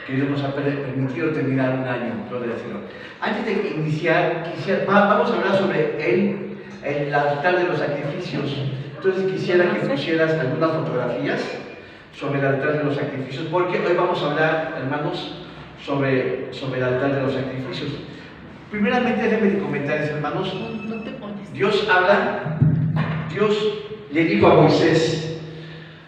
que Dios nos ha permitido terminar un año, gloria al Señor. Antes de iniciar, vamos a hablar sobre el altar de los sacrificios. Entonces quisiera que pusieras algunas fotografías sobre el altar de los sacrificios, porque hoy vamos a hablar, hermanos, sobre el altar de los sacrificios. Primeramente, déjenme comentarles, hermanos, Dios habla, Dios le dijo a Moisés: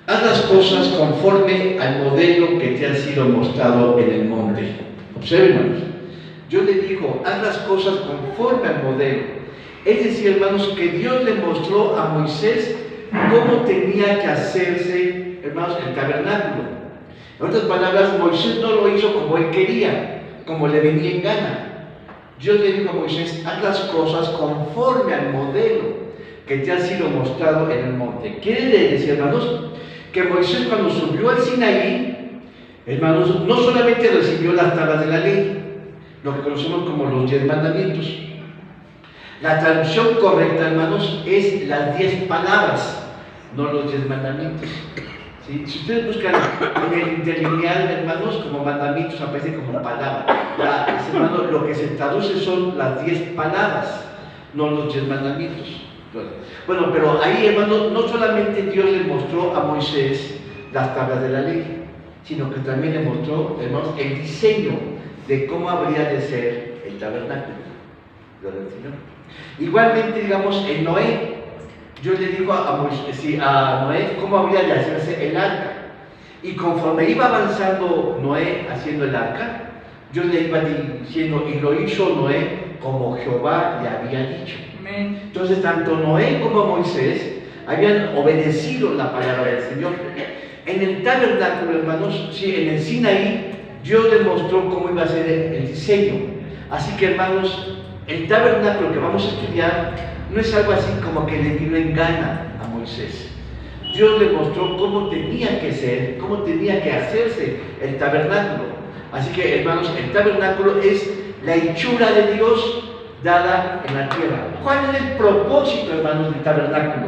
haz las cosas conforme al modelo que te ha sido mostrado en el monte. Observen, hermanos, Dios le dijo: haz las cosas conforme al modelo. Es decir, hermanos, que Dios le mostró a Moisés cómo tenía que hacerse, hermanos, el tabernáculo. En otras palabras, Moisés no lo hizo como él quería, como le venía en gana. Dios le dijo a Moisés: haz las cosas conforme al modelo que te ha sido mostrado en el monte. Quiere decir, hermanos, que Moisés, cuando subió al Sinaí, hermanos, no solamente recibió las tablas de la ley, lo que conocemos como los 10 mandamientos. La traducción correcta, hermanos, es las 10 palabras, no los 10 mandamientos. ¿Sí? Si ustedes buscan en el interlineal, hermanos, como mandamientos aparece como palabra. Hermanos, lo que se traduce son las 10 palabras, no los 10 mandamientos. Bueno, pero ahí, hermanos, no solamente Dios le mostró a Moisés las tablas de la ley, sino que también le mostró, hermanos, el diseño de cómo habría de ser el tabernáculo. Gloria al Señor. Igualmente, digamos, en Noé, Dios le dijo a Noé cómo habría de hacerse el arca. Y conforme iba avanzando Noé haciendo el arca, Dios le iba diciendo: y lo hizo Noé como Jehová le había dicho. Amén. Entonces, tanto Noé como Moisés habían obedecido la palabra del Señor. En el tabernáculo, hermanos, sí, en el Sinaí, Dios le mostró cómo iba a ser el diseño. Así que, hermanos, el tabernáculo que vamos a estudiar no es algo así como que le vino en gana a Moisés. Dios le mostró cómo tenía que ser, cómo tenía que hacerse el tabernáculo. Así que, hermanos, el tabernáculo es la hechura de Dios dada en la tierra. ¿Cuál es el propósito, hermanos, del tabernáculo?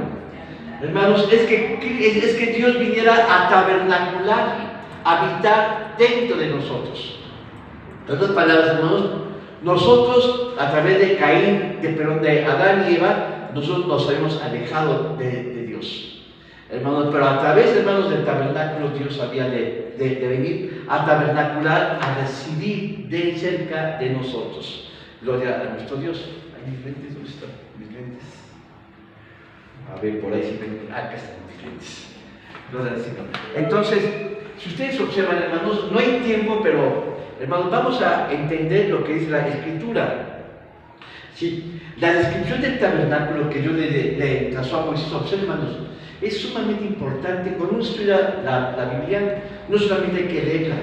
Hermanos, es que Dios viniera a tabernacular, a habitar dentro de nosotros. En otras palabras, hermanos, nosotros, a través de Caín, de Adán y Eva, nosotros nos habíamos alejado de Dios. Hermanos, pero a través, hermanos, del tabernáculo, Dios había de venir a tabernacular, a residir de cerca de nosotros. Gloria a nuestro Dios. ¿Hay mis lentes? ¿Dónde están mis lentes? A ver, por ahí si ven. Acá están mis lentes. Gloria al Señor. Entonces, si ustedes observan, hermanos, no hay tiempo, pero, hermanos, vamos a entender lo que es la Escritura. Sí, la descripción del tabernáculo que Dios le trazó a Moisés, observen, hermanos, es sumamente importante. Cuando uno estudia la Biblia, no solamente hay que leerla,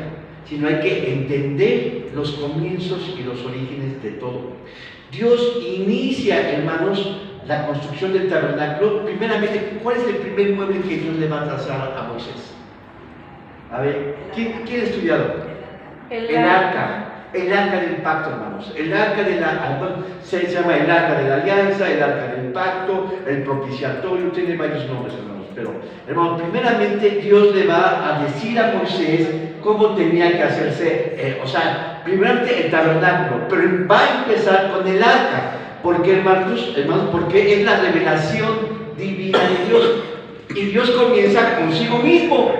sino hay que entender los comienzos y los orígenes de todo. Dios inicia, hermanos, la construcción del tabernáculo. Primeramente, ¿cuál es el primer mueble que Dios le va a trazar a Moisés? A ver, ¿quién ha estudiado? El arca. El arca del pacto, hermanos. El arca se llama el arca de la alianza, el arca del pacto, el propiciatorio, tiene varios nombres, hermanos. Pero, hermanos, primeramente Dios le va a decir a Moisés cómo tenía que hacerse, primeramente el tabernáculo, pero va a empezar con el arca. ¿Por qué, hermanos? Porque es la revelación divina de Dios. Y Dios comienza consigo mismo.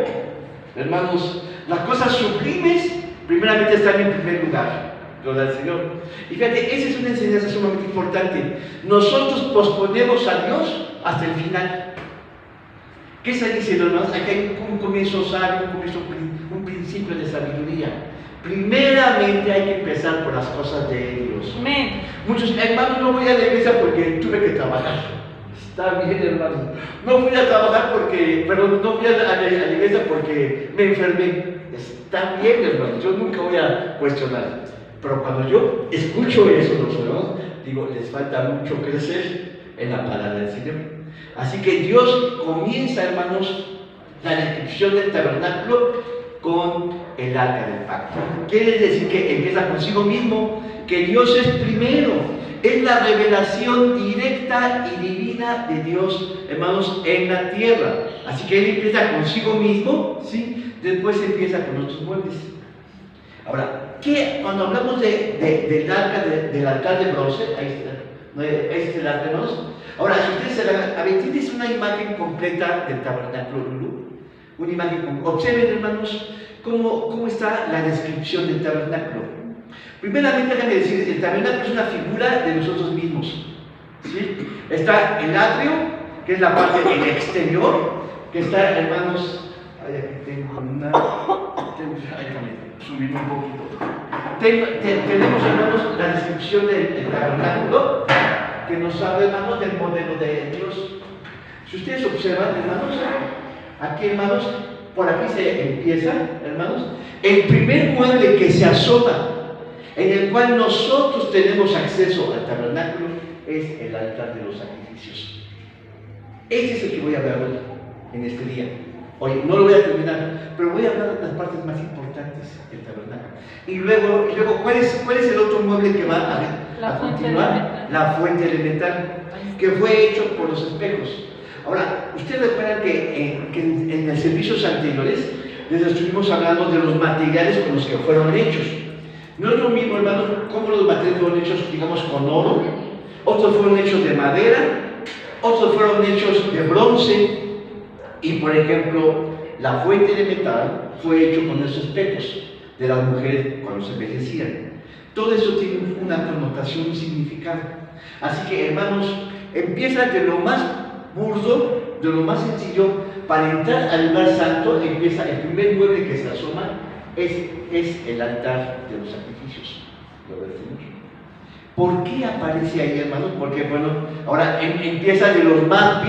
Hermanos, las cosas sublimes primeramente están en primer lugar. Gloria al Señor. Y fíjate, esa es una enseñanza sumamente importante. Nosotros posponemos a Dios hasta el final. ¿Qué está diciendo, hermanos? Aquí hay un comienzo sabio, un principio de sabiduría. Primeramente hay que empezar por las cosas de Dios. Amén. Muchos hermanos, no voy a la iglesia porque tuve que trabajar. Está bien, hermanos. No fui a trabajar no fui a la iglesia porque me enfermé. Está bien, hermanos. Yo nunca voy a cuestionar. Pero cuando yo escucho eso, los hermanos, digo, les falta mucho crecer en la palabra del Señor. Así que Dios comienza, hermanos, la descripción del tabernáculo con el arca del pacto. Quiere decir que empieza consigo mismo, que Dios es primero, es la revelación directa y divina de Dios, hermanos, en la tierra. Así que Él empieza consigo mismo, ¿sí? Después empieza con otros muebles. Ahora, cuando hablamos del altar de bronce, ahí está el altar, hermanos. Ahora, si ustedes se la... A ver, tienes una imagen completa del tabernáculo, Lulú. Una imagen, observen, hermanos, cómo está la descripción del tabernáculo. Primeramente, déjame decir, el tabernáculo es una figura de nosotros mismos. ¿Sí? Está el atrio, que es la parte del exterior, que está, hermanos, aquí tengo una... Déjame subir un poquito. Tenemos, hermanos, la descripción del tabernáculo, que nos habla, hermanos, del modelo de Dios. Si ustedes observan, hermanos, aquí, hermanos, por aquí se empieza, hermanos, el primer mueble que se asoma, en el cual nosotros tenemos acceso al tabernáculo, es el altar de los sacrificios. Ese es el que voy a hablar hoy, en este día. Hoy no lo voy a terminar, pero voy a hablar de las partes más importantes del tabernáculo. Y luego ¿cuál es el otro mueble que va a continuar? La fuente elemental, que fue hecho por los espejos. Ahora, ustedes recuerdan que en los servicios anteriores les estuvimos hablando de los materiales con los que fueron hechos. No es lo mismo, hermanos, cómo los materiales fueron hechos, digamos, con oro, otros fueron hechos de madera, otros fueron hechos de bronce, y por ejemplo, la fuente de metal fue hecho con esos espejos de las mujeres cuando se envejecían. Todo eso tiene una connotación y un significado. Así que, hermanos, empieza de lo más burdo, de lo más sencillo. Para entrar al lugar santo, empieza el primer mueble que se asoma, es el altar de los sacrificios. ¿Lo ves, Señor? ¿Por qué aparece ahí, hermanos? Porque, bueno, ahora empieza de los más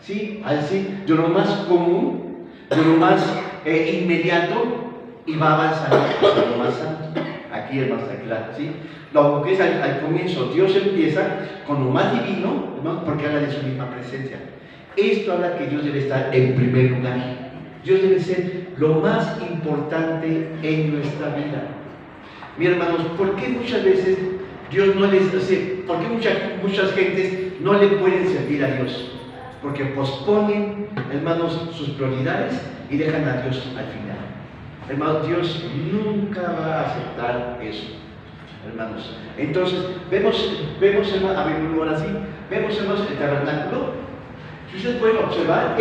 ¿sí? Así, de lo más común, de lo más inmediato, y va avanzando hacia lo más santo. Aquí es más claro, ¿sí? Lo que es al comienzo, Dios empieza con lo más divino, ¿no? Porque habla de su misma presencia. Esto habla que Dios debe estar en primer lugar. Dios debe ser lo más importante en nuestra vida. Mis hermanos, ¿por qué muchas veces Dios no les hace? ¿Por qué muchas gentes no le pueden servir a Dios? Porque posponen, hermanos, sus prioridades y dejan a Dios al final. Hermanos, Dios nunca va a aceptar eso, hermanos. Entonces, vemos hermanos, a ver, ahora sí, vemos, hermanos, el tabernáculo. Si ustedes pueden observar,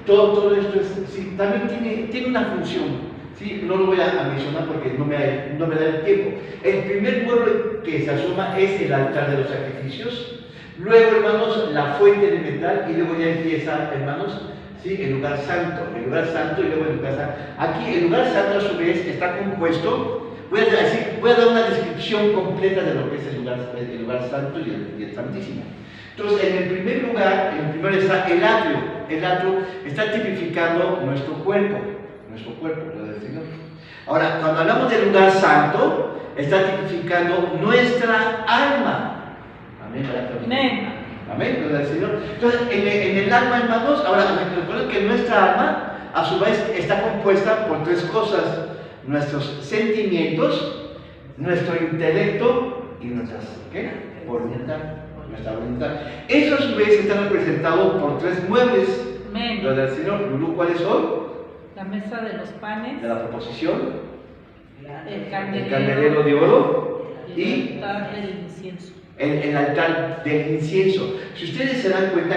todo esto sí, también tiene una función. ¿Sí? No lo voy a mencionar porque no me da el tiempo. El primer mueble que se asoma es el altar de los sacrificios. Luego, hermanos, la fuente de metal, y luego ya empieza, hermanos, ¿sí? El lugar santo y luego el lugar santo. Aquí el lugar santo a su vez está compuesto, voy a dar una descripción completa de lo que es el lugar santo y el santísimo. Entonces, en el primer lugar, está el atrio. El atrio está tipificando nuestro cuerpo, lo del Señor. Ahora, cuando hablamos del lugar santo, está tipificando nuestra alma. Amén. Amén, gloria al Señor. Entonces, en el alma, hermanos, ahora recuerden que nuestra alma, a su vez, está compuesta por tres cosas: nuestros sentimientos, nuestro intelecto y nuestra voluntad. Eso, a su vez, está representado por tres muebles. Amén. Gloria al Señor. Lulú, ¿cuáles son? La mesa de los panes, De la proposición, el candelero de oro y el altar del incienso. El altar del incienso. Si ustedes se dan cuenta,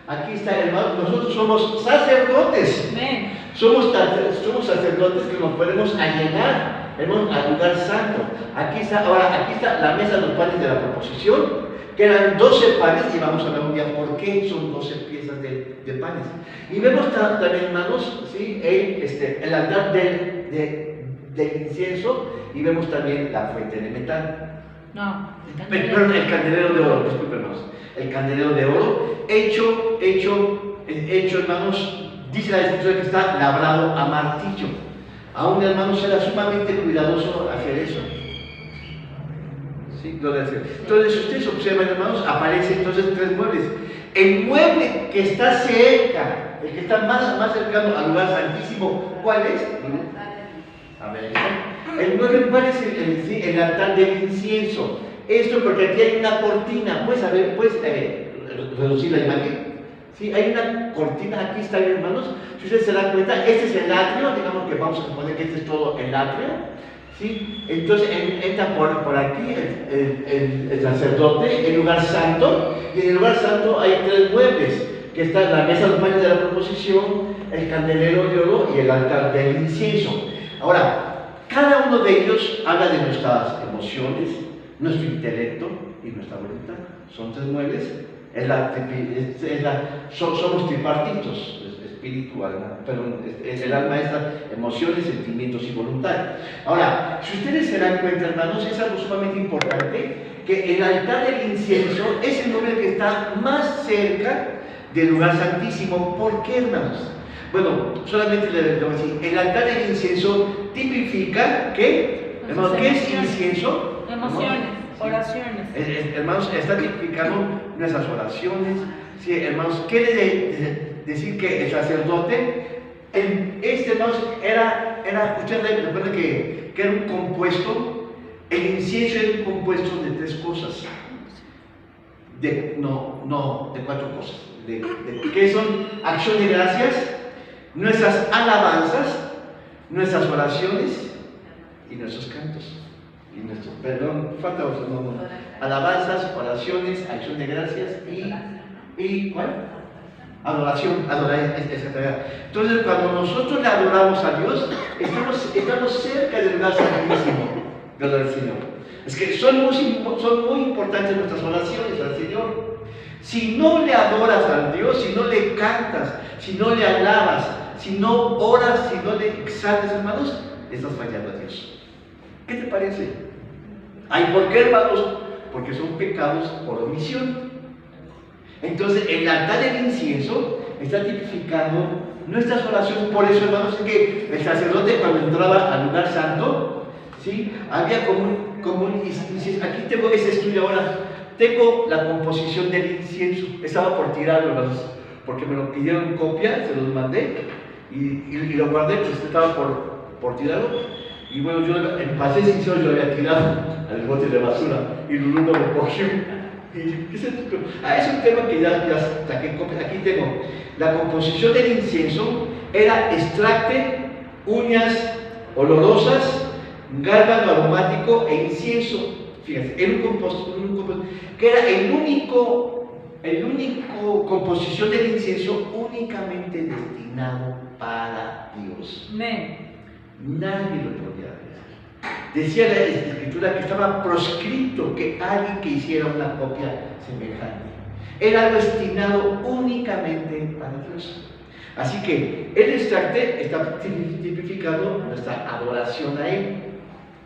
aquí está, hermano, nosotros somos sacerdotes. Amén. Somos sacerdotes que nos podemos allegar, hermano, al lugar santo. Aquí está la mesa de los panes de la proposición, que eran 12 panes, y vamos a ver un día por qué son 12 piezas de panes. Y vemos también, hermanos, ¿sí? El altar del incienso, y vemos también la fuente de metal. No, Perdón, el candelero de oro, discúlpenos. El candelero de oro, hecho, hermanos, dice la escritura que está labrado a martillo. Aún, hermanos, era sumamente cuidadoso hacer eso. Sí, gloria al Señor. Entonces, si ustedes observan, hermanos, aparecen entonces tres muebles. El mueble que está cerca, el que está más cercano al lugar santísimo, ¿cuál es? A ver, el mueble, ¿cuál es el altar del incienso? Esto porque aquí hay una cortina. ¿Puedes reducir la imagen? ¿Sí? Hay una cortina, aquí está bien, hermanos. Si ustedes se dan cuenta, este es el atrio, digamos que vamos a suponer que este es todo el atrio. ¿Sí? Entonces entra por aquí el sacerdote, el lugar santo, y en el lugar santo hay tres muebles, que está la mesa de los panes de la proposición, el candelero de oro y el altar del incienso. Ahora, cada uno de ellos habla de nuestras emociones, nuestro intelecto y nuestra voluntad. Son tres muebles, somos tripartitos. Espiritual, perdón, el alma está emociones, sentimientos y voluntad. Ahora, si ustedes se dan cuenta, hermanos, es algo sumamente importante que el altar del incienso es el mueble que está más cerca del lugar santísimo. ¿Por qué, hermanos? Bueno, solamente les voy a decir, el altar del incienso tipifica ¿qué? Hermanos, ¿qué es incienso? Emociones, oraciones. Hermanos, está tipificando nuestras oraciones. Sí, hermanos, quiere decir que el sacerdote, hermanos, ustedes recuerdan que era un compuesto, el incienso era un compuesto de tres cosas, de cuatro cosas, que son acción de gracias, nuestras alabanzas, nuestras oraciones y nuestros cantos. Alabanzas, oraciones, acción de gracias y ¿cuál? Adoración, etc. Entonces, cuando nosotros le adoramos a Dios, estamos cerca del lugar santísimo del Señor. Es que son muy importantes nuestras oraciones al Señor. Si no le adoras a Dios, si no le cantas, si no le alabas, si no oras, si no le exaltas, hermanos, estás fallando a Dios. ¿Qué te parece? Ay, ¿por qué, hermanos? Porque son pecados por omisión. Entonces, el altar del incienso está tipificando nuestras oraciones. Por eso, hermanos, es que el sacerdote, cuando entraba al lugar santo, ¿sí? Había como un incienso. Aquí tengo ese estudio ahora. Tengo la composición del incienso. Estaba por tirarlo, hermanos, porque me lo pidieron copia, se los mandé y lo guardé, pues estaba por tirarlo. Y bueno, yo en pasé sincero, yo lo había tirado al bote de basura y Lulú no lo cogió. Es un tema que ya saqué. Aquí tengo la composición del incienso. Era extracte, uñas olorosas, gálbano aromático e incienso. Fíjense, era un compuesto que era el único composición del incienso únicamente destinado para Dios. Amén. Nadie lo podía hacer. Decía la Escritura que estaba proscrito que alguien que hiciera una copia semejante. Era algo destinado únicamente para Dios. Así que el extracte está tipificando nuestra adoración a Él.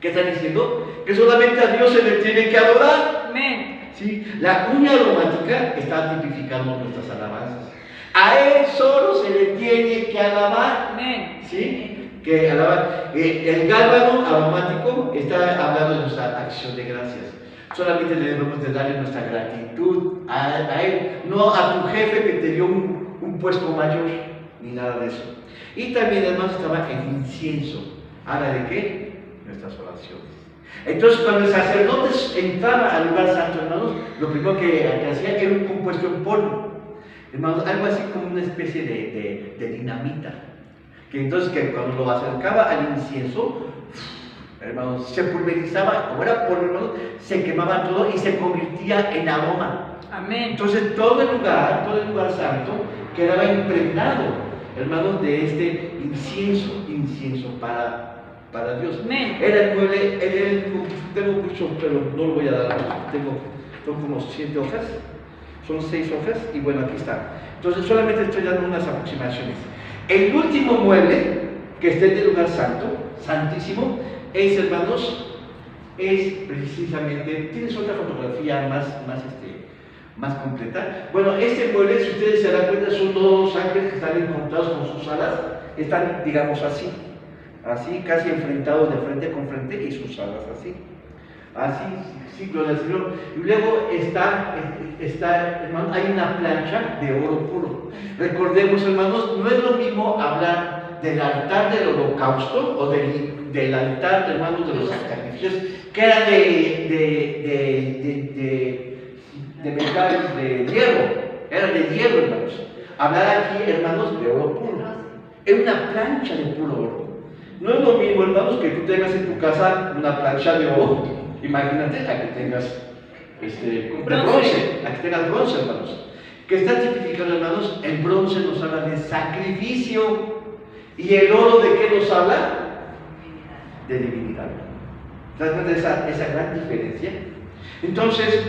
¿Qué está diciendo? Que solamente a Dios se le tiene que adorar. Amén. ¿Sí? La uña aromática está tipificando nuestras alabanzas. A Él solo se le tiene que alabar. Amén. ¿Sí? Que alabar. El gálbano aromático está hablando de nuestra acción de gracias. Solamente debemos de darle nuestra gratitud a Él, no a tu jefe que te dio un puesto mayor, ni nada de eso. Y también además estaba el incienso. ¿Habla de qué? Nuestras oraciones. Entonces, cuando el sacerdote entraba al lugar santo, hermanos, lo primero que hacía era un compuesto en polvo. Hermanos, algo así como una especie de dinamita. Que entonces, que cuando lo acercaba al incienso, hermanos, se pulverizaba, como era polvo, hermanos, se quemaba todo y se convertía en aroma. Amén. Entonces, todo el lugar santo quedaba impregnado, hermanos, de este incienso para Dios. Amén. Era el mueble, tengo mucho, pero no lo voy a dar. Tengo como 7 hojas, son 6 hojas, y bueno, aquí está. Entonces, solamente estoy dando unas aproximaciones. El último mueble que está en el lugar santo, santísimo, es, hermanos, es precisamente, tienes otra fotografía más completa. Bueno, este mueble, si ustedes se dan cuenta, son dos ángeles que están encontrados con sus alas, están, digamos, así, casi enfrentados de frente con frente, y sus alas así. Sí, gloria al Señor. Y luego está, hermano, hay una plancha de oro puro. Recordemos, hermanos, no es lo mismo hablar del altar del holocausto o del altar, hermanos, de los sacrificios, que era de metal, de hierro. Era de hierro, hermanos. Hablar aquí, hermanos, de oro puro. Es una plancha de puro oro. No es lo mismo, hermanos, que tú tengas en tu casa una plancha de oro. Imagínate a que tengas de bronce, a que tengas bronce, hermanos. Que está tipificado, hermanos, el bronce nos habla de sacrificio. ¿Y el oro de qué nos habla? De divinidad. ¿Te das cuenta de esa gran diferencia? Entonces,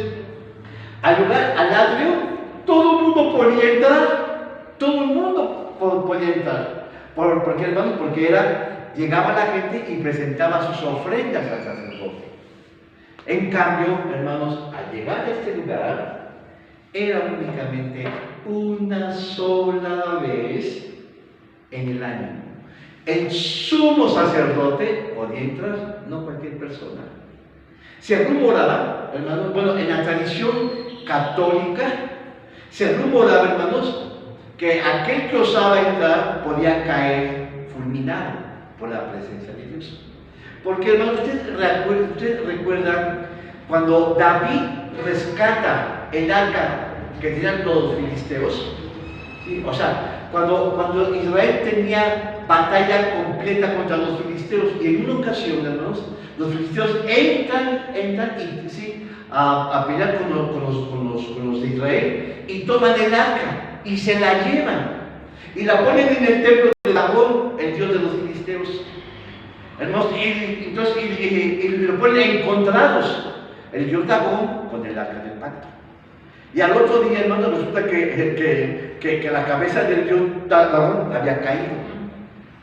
al atrio, todo el mundo podía entrar. Todo el mundo podía entrar. ¿Por qué, hermanos? Porque llegaba la gente y presentaba sus ofrendas al sacerdote. En cambio, hermanos, al llegar a este lugar, era únicamente una sola vez en el año. El sumo sacerdote podía entrar, no cualquier persona. Se rumoraba, hermanos, bueno, en la tradición católica, se rumoraba, hermanos, que aquel que osaba entrar podía caer fulminado por la presencia de Dios. Porque, hermanos, ustedes recuerdan cuando David rescata el arca que tenían los filisteos, ¿sí? O sea, cuando Israel tenía batalla completa contra los filisteos, y en una ocasión, hermanos, los filisteos entran y, ¿sí? a pelear con los de Israel y toman el arca y se la llevan y la ponen en el templo de Dagón, el dios de los filisteos. Hermanos, y lo ponen encontrados, el dios Dagón con el arca del pacto. Y al otro día, hermanos, resulta que la cabeza del dios Dagón había caído,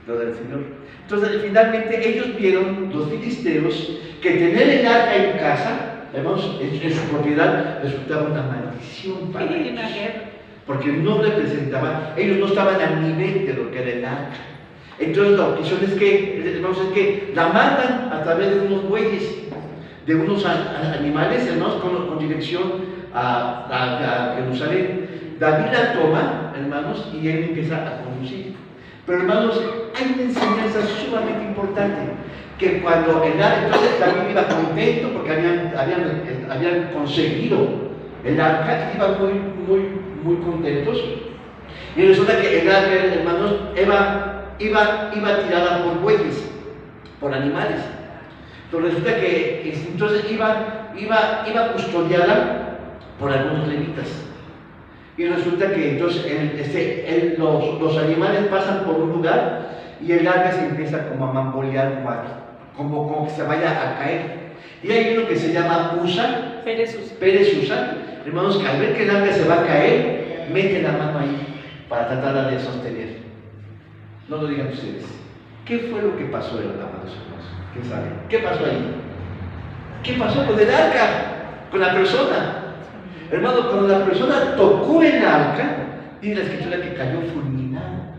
lo del Señor. Entonces, finalmente, ellos vieron, los filisteos, que tener el arca en casa, hermanos, en su propiedad, resultaba una maldición para ellos. Porque no representaba, ellos no estaban al nivel de lo que era el arca. Entonces, la opción es que la mandan a través de unos bueyes, de unos animales, hermanos, con dirección a Jerusalén. David la toma, hermanos, y él empieza a conducir. Pero, hermanos, hay una enseñanza sumamente importante, que cuando entonces David iba contento porque habían conseguido el arca, y iban muy contentos, y resulta que el arca, hermanos, iba tirada por bueyes, por animales. Entonces resulta que entonces iba custodiada por algunos levitas. Y resulta que entonces los animales pasan por un lugar y el arca se empieza como a mambolear, como que se vaya a caer. Y hay uno que se llama Usa, Pérez Usa, hermanos, que al ver que el arca se va a caer, mete la mano ahí para tratar de sostener. No lo digan ustedes. ¿Qué fue lo que pasó, amados hermanos? ¿Quién sabe? ¿Qué pasó ahí? ¿Qué pasó con el arca? Con la persona. Hermano, cuando la persona tocó el arca, dice la escritura que cayó fulminada.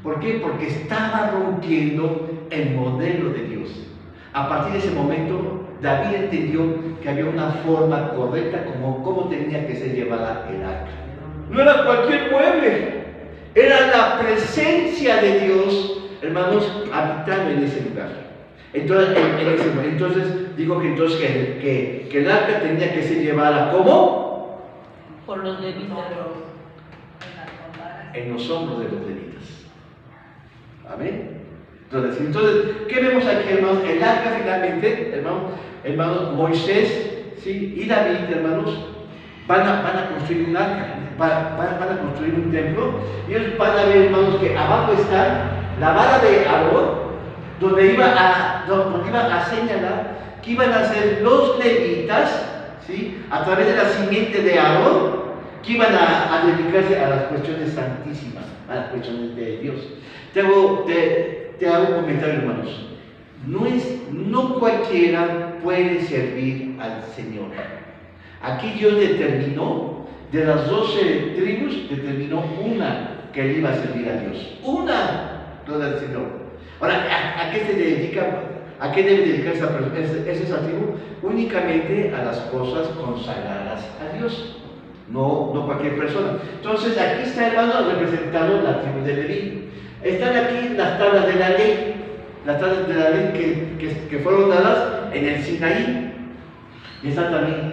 ¿Por qué? Porque estaba rompiendo el modelo de Dios. A partir de ese momento, David entendió que había una forma correcta como tenía que ser llevada el arca. No era cualquier mueble, era la presencia de Dios, hermanos, habitando en ese lugar. Entonces digo que el arca tenía que ser llevada ¿cómo? Por los levitas. En los hombros de los levitas. Amén. Entonces, ¿qué vemos aquí, hermanos? El arca finalmente, hermanos, Moisés, ¿sí? Y David, hermanos, van a construir un arca, van a construir un templo, y ellos van a ver, hermanos, que abajo está la vara de Aarón, donde iba a señalar que iban a ser los levitas, ¿sí? A través de la simiente de Aarón, que iban a dedicarse a las cuestiones santísimas, a las cuestiones de Dios. Te hago un comentario, hermanos. No cualquiera puede servir al Señor. Aquí Dios determinó, de las 12 tribus, determinó una que le iba a servir a Dios. Una, toda el Señor. Ahora, ¿a qué se dedica? ¿A qué debe dedicarse esa tribu? Únicamente a las cosas consagradas a Dios. No cualquier persona. Entonces, aquí está, hermano, representando la tribu de Leví. Están aquí las tablas de la ley. Las tablas de la ley que fueron dadas en el Sinaí. Y están también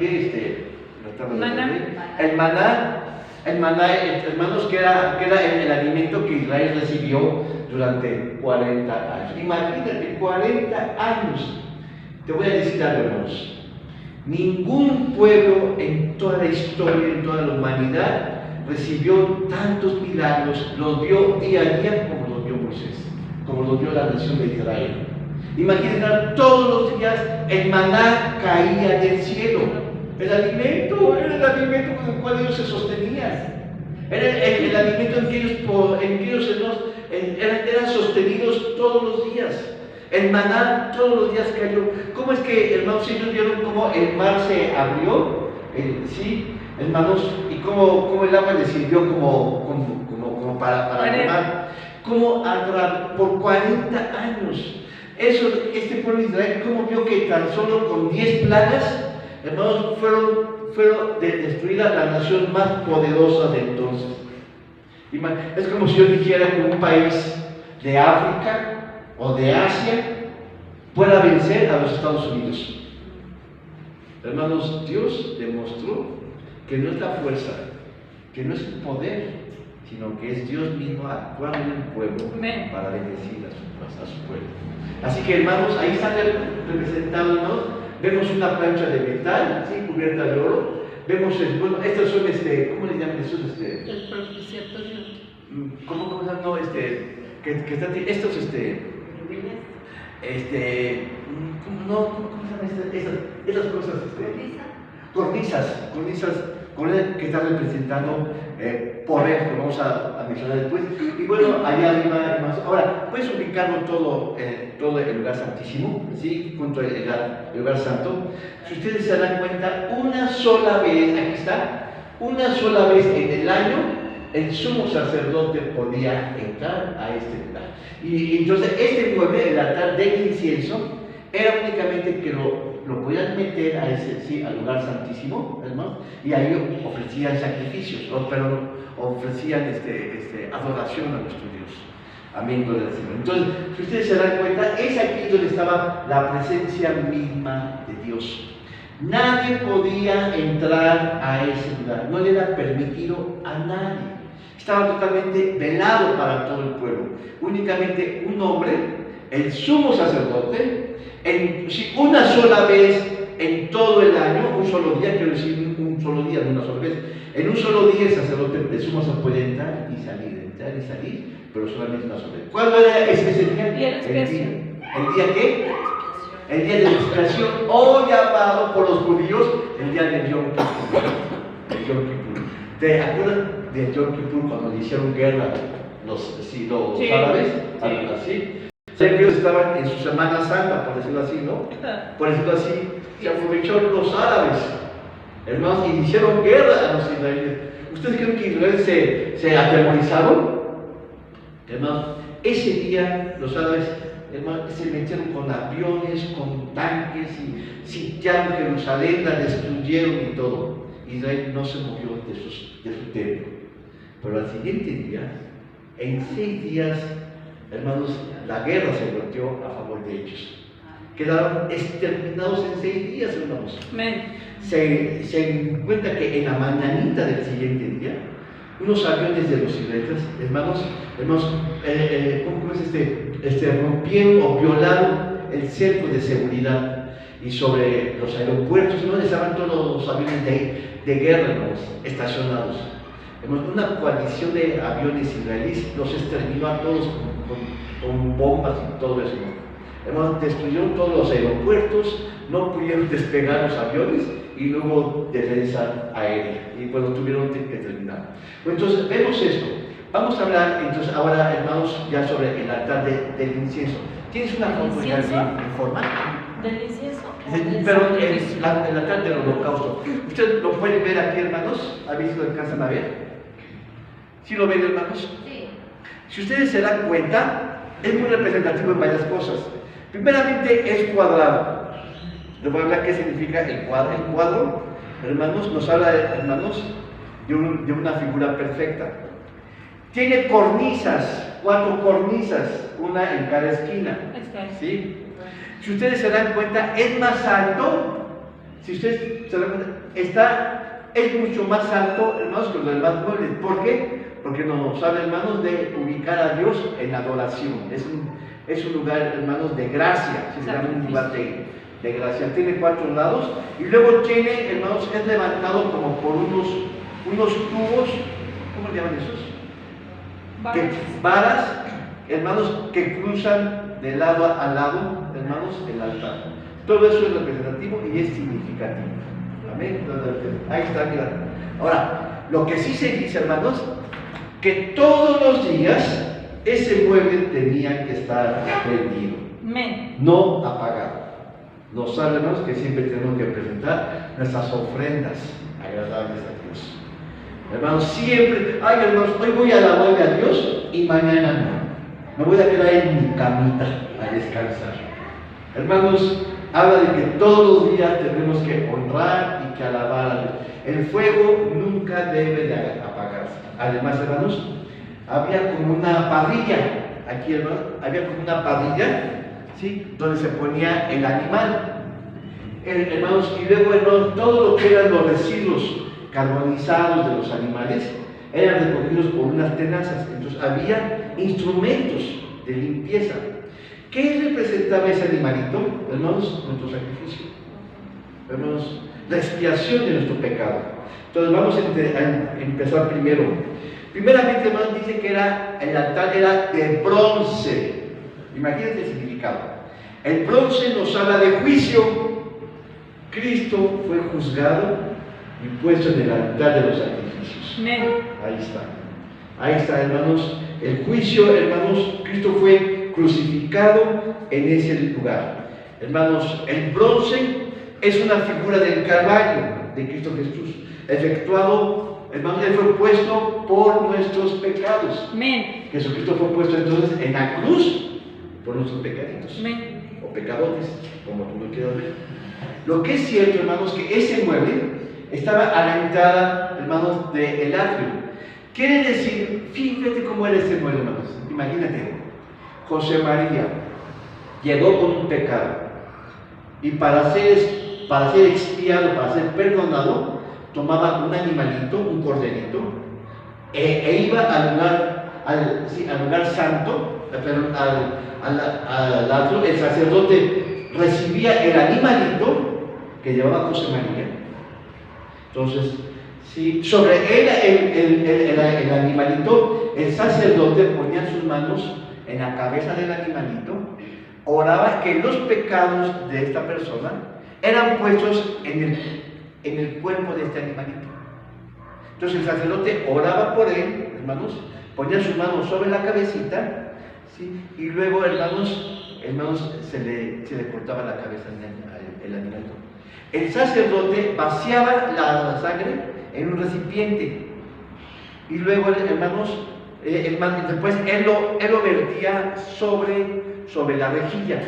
las tablas de la ley. El maná. El maná, hermanos, que era el alimento que Israel recibió durante 40 años. Imagínate, 40 años. Te voy a decir algo, hermanos. Ningún pueblo en toda la historia, en toda la humanidad, recibió tantos milagros, los vio día a día como los vio Moisés, como los vio la nación de Israel. Imagínate, todos los días el maná caía del cielo. Era el alimento con el cual ellos se sostenían. Era el alimento en que ellos eran sostenidos todos los días. El maná todos los días cayó. ¿Cómo es que, hermanos, ellos vieron cómo el mar se abrió? Sí, hermanos, y cómo el agua les sirvió como para tomar. Cómo por 40 años. Este pueblo de Israel, cómo vio que tan solo con 10 plagas, hermanos, fueron destruida la nación más poderosa de entonces. Es como si yo dijera que un país de África o de Asia pueda vencer a los Estados Unidos. Hermanos, Dios demostró que no es la fuerza, que no es el poder, sino que es Dios mismo actuando en el pueblo para bendecir a su pueblo. Así que, hermanos, ahí están representados, ¿no? Vemos una plancha de metal, ¿sí? Cubierta de oro. Vemos, bueno, estos son, ¿cómo le llaman estos? El propiciatorio. ¿Cómo se llama? No, que están, estos, ¿cómo se llaman esas cosas? Cornisas que están representando poder, que vamos a mencionar después. Y bueno, allá arriba, más. Ahora, puedes ubicarlo todo el lugar santísimo, ¿sí? Junto al lugar santo. Si ustedes se dan cuenta, una sola vez, aquí está, una sola vez en el año, el sumo sacerdote podía entrar a este lugar. Y entonces este mueble, el altar del incienso, era únicamente que lo podían meter a al lugar santísimo, hermano, y ahí ofrecían sacrificios, pero ofrecían adoración a nuestro Dios. Amén, gloria al Señor. Entonces, si ustedes se dan cuenta, es aquí donde estaba la presencia misma de Dios. Nadie podía entrar a ese lugar, no le era permitido a nadie. Estaba totalmente velado para todo el pueblo. Únicamente un hombre, el sumo sacerdote, una sola vez en todo el año, un solo día, quiero decir un solo día, no una sola vez, en un solo día el sacerdote de sumo sacerdote puede entrar y salir, pero solamente una sola vez. ¿Cuándo era ese día? El día de la expiación. ¿El día qué? El día de la expiación, o llamado por los judíos el día de Yom Kippur. ¿Te acuerdas de Yom Kippur cuando le hicieron guerra los árabes? Así. Sé que ellos estaban en su Semana Santa, por decirlo así, ¿no? Por decirlo así, se aprovecharon los árabes, hermanos, y hicieron guerra a los israelíes. ¿Ustedes creen que Israel se atemorizaron? Hermanos, ese día los árabes, hermanos, se metieron con aviones, con tanques, y sitiaron Jerusalén, la destruyeron y todo. Israel no se movió de su templo. Pero al siguiente día, en 6 días, hermanos, la guerra se volteó a favor de ellos. Quedaron exterminados en 6 días, hermanos. Se encuentra que en la mañanita del siguiente día, unos aviones de los israelitas, hermanos, ¿cómo es rompieron o violaron el cerco de seguridad, y sobre los aeropuertos, ¿no? Estaban todos los aviones de guerra, hermanos, estacionados. Una coalición de aviones israelíes los exterminó a todos con bombas y todo eso. Hermanos, destruyeron todos los aeropuertos, no pudieron despegar los aviones y no hubo defensa aérea. Y bueno, tuvieron que terminar. Bueno, entonces, vemos esto. Vamos a hablar entonces ahora, hermanos, ya sobre el altar del incienso. ¿Tienes una foto ya en forma? ¿Del incienso? Pero el altar del holocausto. ¿Ustedes lo pueden ver aquí, hermanos? A ver si lo alcanzan a ver. ¿Sí lo ven, hermanos? Sí. Si ustedes se dan cuenta, es muy representativo en varias cosas. Primeramente, es cuadrado. Les voy a hablar qué significa el cuadro. El cuadro, hermanos, nos habla, hermanos, de una figura perfecta. Tiene cornisas, 4 cornisas, una en cada esquina. ¿Sí? Si ustedes se dan cuenta, es más alto. Si ustedes se dan cuenta, está es mucho más alto, hermanos, que los demás muebles. ¿Por qué? Porque nos habla, hermanos, de ubicar a Dios en adoración. Es un lugar, hermanos, de gracia, se llama un lugar de gracia. Tiene 4 lados y luego tiene, hermanos, es levantado como por unos tubos, ¿cómo le llaman esos? Varas, hermanos, que cruzan de lado a lado, hermanos, el altar. Todo eso es representativo y es significativo. Amén. Ahí está, mira. Ahora, lo que sí se dice, hermanos, que todos los días ese mueble tenía que estar prendido, no apagado. Nos sabe, hermanos, que siempre tenemos que presentar nuestras ofrendas agradables a Dios. Hermanos, siempre, ay hermanos, hoy voy a alabarle a Dios y mañana no. Me voy a quedar en mi camita a descansar. Hermanos, habla de que todos los días tenemos que honrar y que alabar a Dios. El fuego nunca debe de apagarse. Además, hermanos, había como una parrilla, aquí, hermanos, había como una parrilla, ¿sí?, donde se ponía el animal. Hermanos, y luego, hermanos, todo lo que eran los residuos carbonizados de los animales eran recogidos por unas tenazas. Entonces había instrumentos de limpieza. ¿Qué representaba ese animalito? Hermanos, nuestro sacrificio. Hermanos, la expiación de nuestro pecado. Entonces vamos a empezar primero. Primeramente, hermanos, dice que el altar era de bronce. Imagínense el significado. El bronce nos habla de juicio. Cristo fue juzgado y puesto en el altar de los sacrificios. Ahí está. Ahí está, hermanos. El juicio, hermanos, Cristo fue crucificado en ese lugar. Hermanos, el bronce es una figura del Calvario de Cristo Jesús, efectuado, hermanos, él fue puesto por nuestros pecados. Jesucristo fue puesto entonces en la cruz por nuestros pecaditos. O pecadores, como tú lo quieras ver. Lo que es cierto, hermanos, que ese mueble estaba a la entrada, hermanos, del atrio. Quiere decir, fíjate cómo era ese mueble, hermanos. Imagínate, José María llegó con un pecado y para ser expiado, para ser perdonado, tomaba un animalito, un corderito, e iba al lugar santo, al atrio. El sacerdote recibía el animalito que llevaba José María. Entonces, sobre el animalito, el sacerdote ponía sus manos en la cabeza del animalito, oraba que los pecados de esta persona eran puestos en el cuerpo de este animalito. Entonces el sacerdote oraba por él, hermanos, ponía sus manos sobre la cabecita, ¿sí?, y luego, hermanos, se le cortaba la cabeza al animalito. El sacerdote vaciaba la sangre en un recipiente y luego, hermanos, después él lo vertía sobre la rejilla,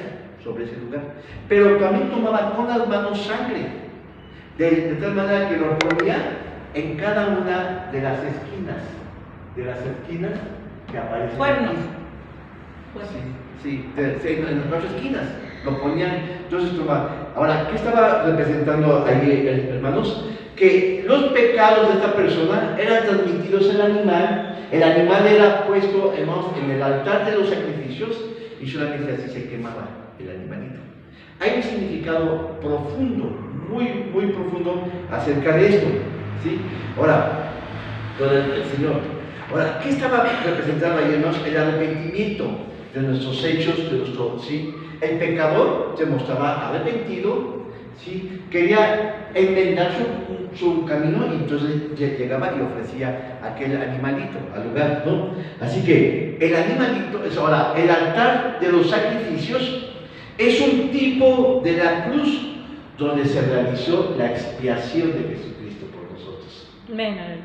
sobre ese lugar. Pero también tomaba con las manos sangre, de tal manera que lo ponía en cada una de las esquinas que aparecen. Cuernos. Sí, en las 4 esquinas lo ponían. Entonces tomaba. Ahora, ¿qué estaba representando ahí, hermanos? Que los pecados de esta persona eran transmitidos al animal. El animal era puesto, hermanos, en el altar de los sacrificios y solamente así se quemaba el animalito. Hay un significado profundo, muy, muy profundo acerca de esto, ¿sí? Ahora, el Señor. Ahora, ¿qué estaba representando ahí, hermanos? El arrepentimiento de nuestros hechos, ¿sí? El pecador se mostraba arrepentido, ¿sí? Quería enmendar su camino y entonces llegaba y ofrecía aquel animalito al lugar, ¿no? Así que el animalito, ahora, el altar de los sacrificios es un tipo de la cruz donde se realizó la expiación de Jesucristo por nosotros.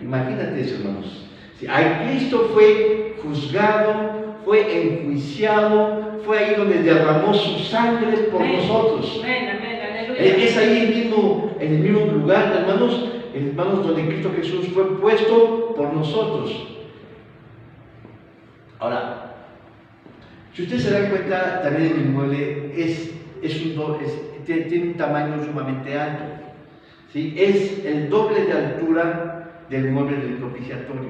Imagínate eso, hermanos. ¿Sí? Ahí Cristo fue juzgado, fue enjuiciado, fue ahí donde derramó su sangre por nosotros. Es ahí en el mismo lugar, hermanos, donde Cristo Jesús fue puesto por nosotros. Ahora, si ustedes se dan cuenta, también el inmueble tiene un tamaño sumamente alto. ¿sí? Es el doble de altura del mueble del propiciatorio,